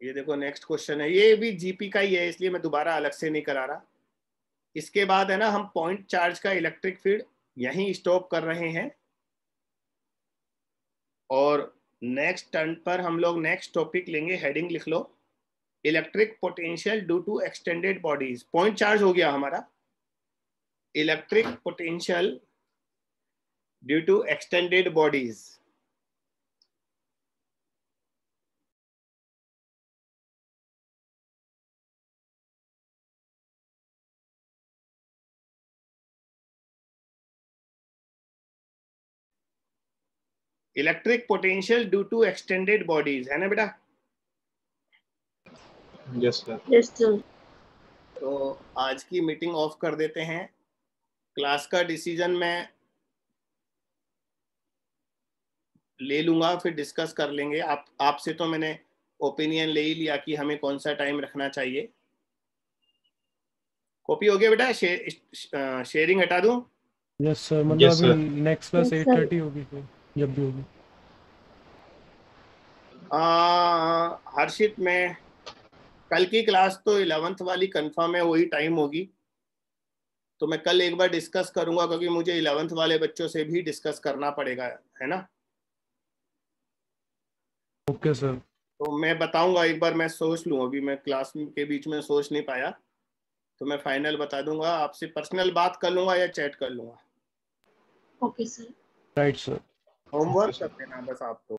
ये देखो नेक्स्ट क्वेश्चन है, ये भी जीपी का ही है, इसलिए मैं दोबारा अलग से नहीं करा रहा। इसके बाद है ना हम पॉइंट चार्ज का इलेक्ट्रिक फील्ड यहीं स्टॉप कर रहे हैं, और नेक्स्ट टर्न पर हम लोग नेक्स्ट टॉपिक लेंगे, हेडिंग लिख लो, electric potential due to extended bodies. Point charge हो गया हमारा, electric potential due to extended bodies. Electric potential due to extended bodies, है ना बेटा? Yes sir. Yes sir. तो आज की मीटिंग ऑफ कर देते हैं, क्लास का डिसीजन मैं ले लूंगा, फिर डिस्कस कर लेंगे। आपसे तो मैंने ओपिनियन ले ही लिया कि हमें कौन सा टाइम रखना चाहिए। कॉपी हो गया बेटा? शेयरिंग हटा दूं? यस सर, मतलब Yes, अभी sir. Next class Yes, sir. 8:30 होगी फिर, जब भी होगी। हर्षित में कल की क्लास तो 11th वाली कंफर्म है, वही टाइम होगी। तो मैं कल एक बार डिस्कस करूंगा, क्योंकि मुझे 11th वाले बच्चों से भी डिस्कस करना पड़ेगा, है ना। Okay sir. तो मैं बताऊंगा, एक बार मैं सोच लूँ, अभी मैं क्लास के बीच में सोच नहीं पाया, तो मैं फाइनल बता दूंगा। आपसे पर्सनल बात कर लूंगा या चैट कर लूंगा। Okay sir. Right sir. Homework कर देना बस आप तो।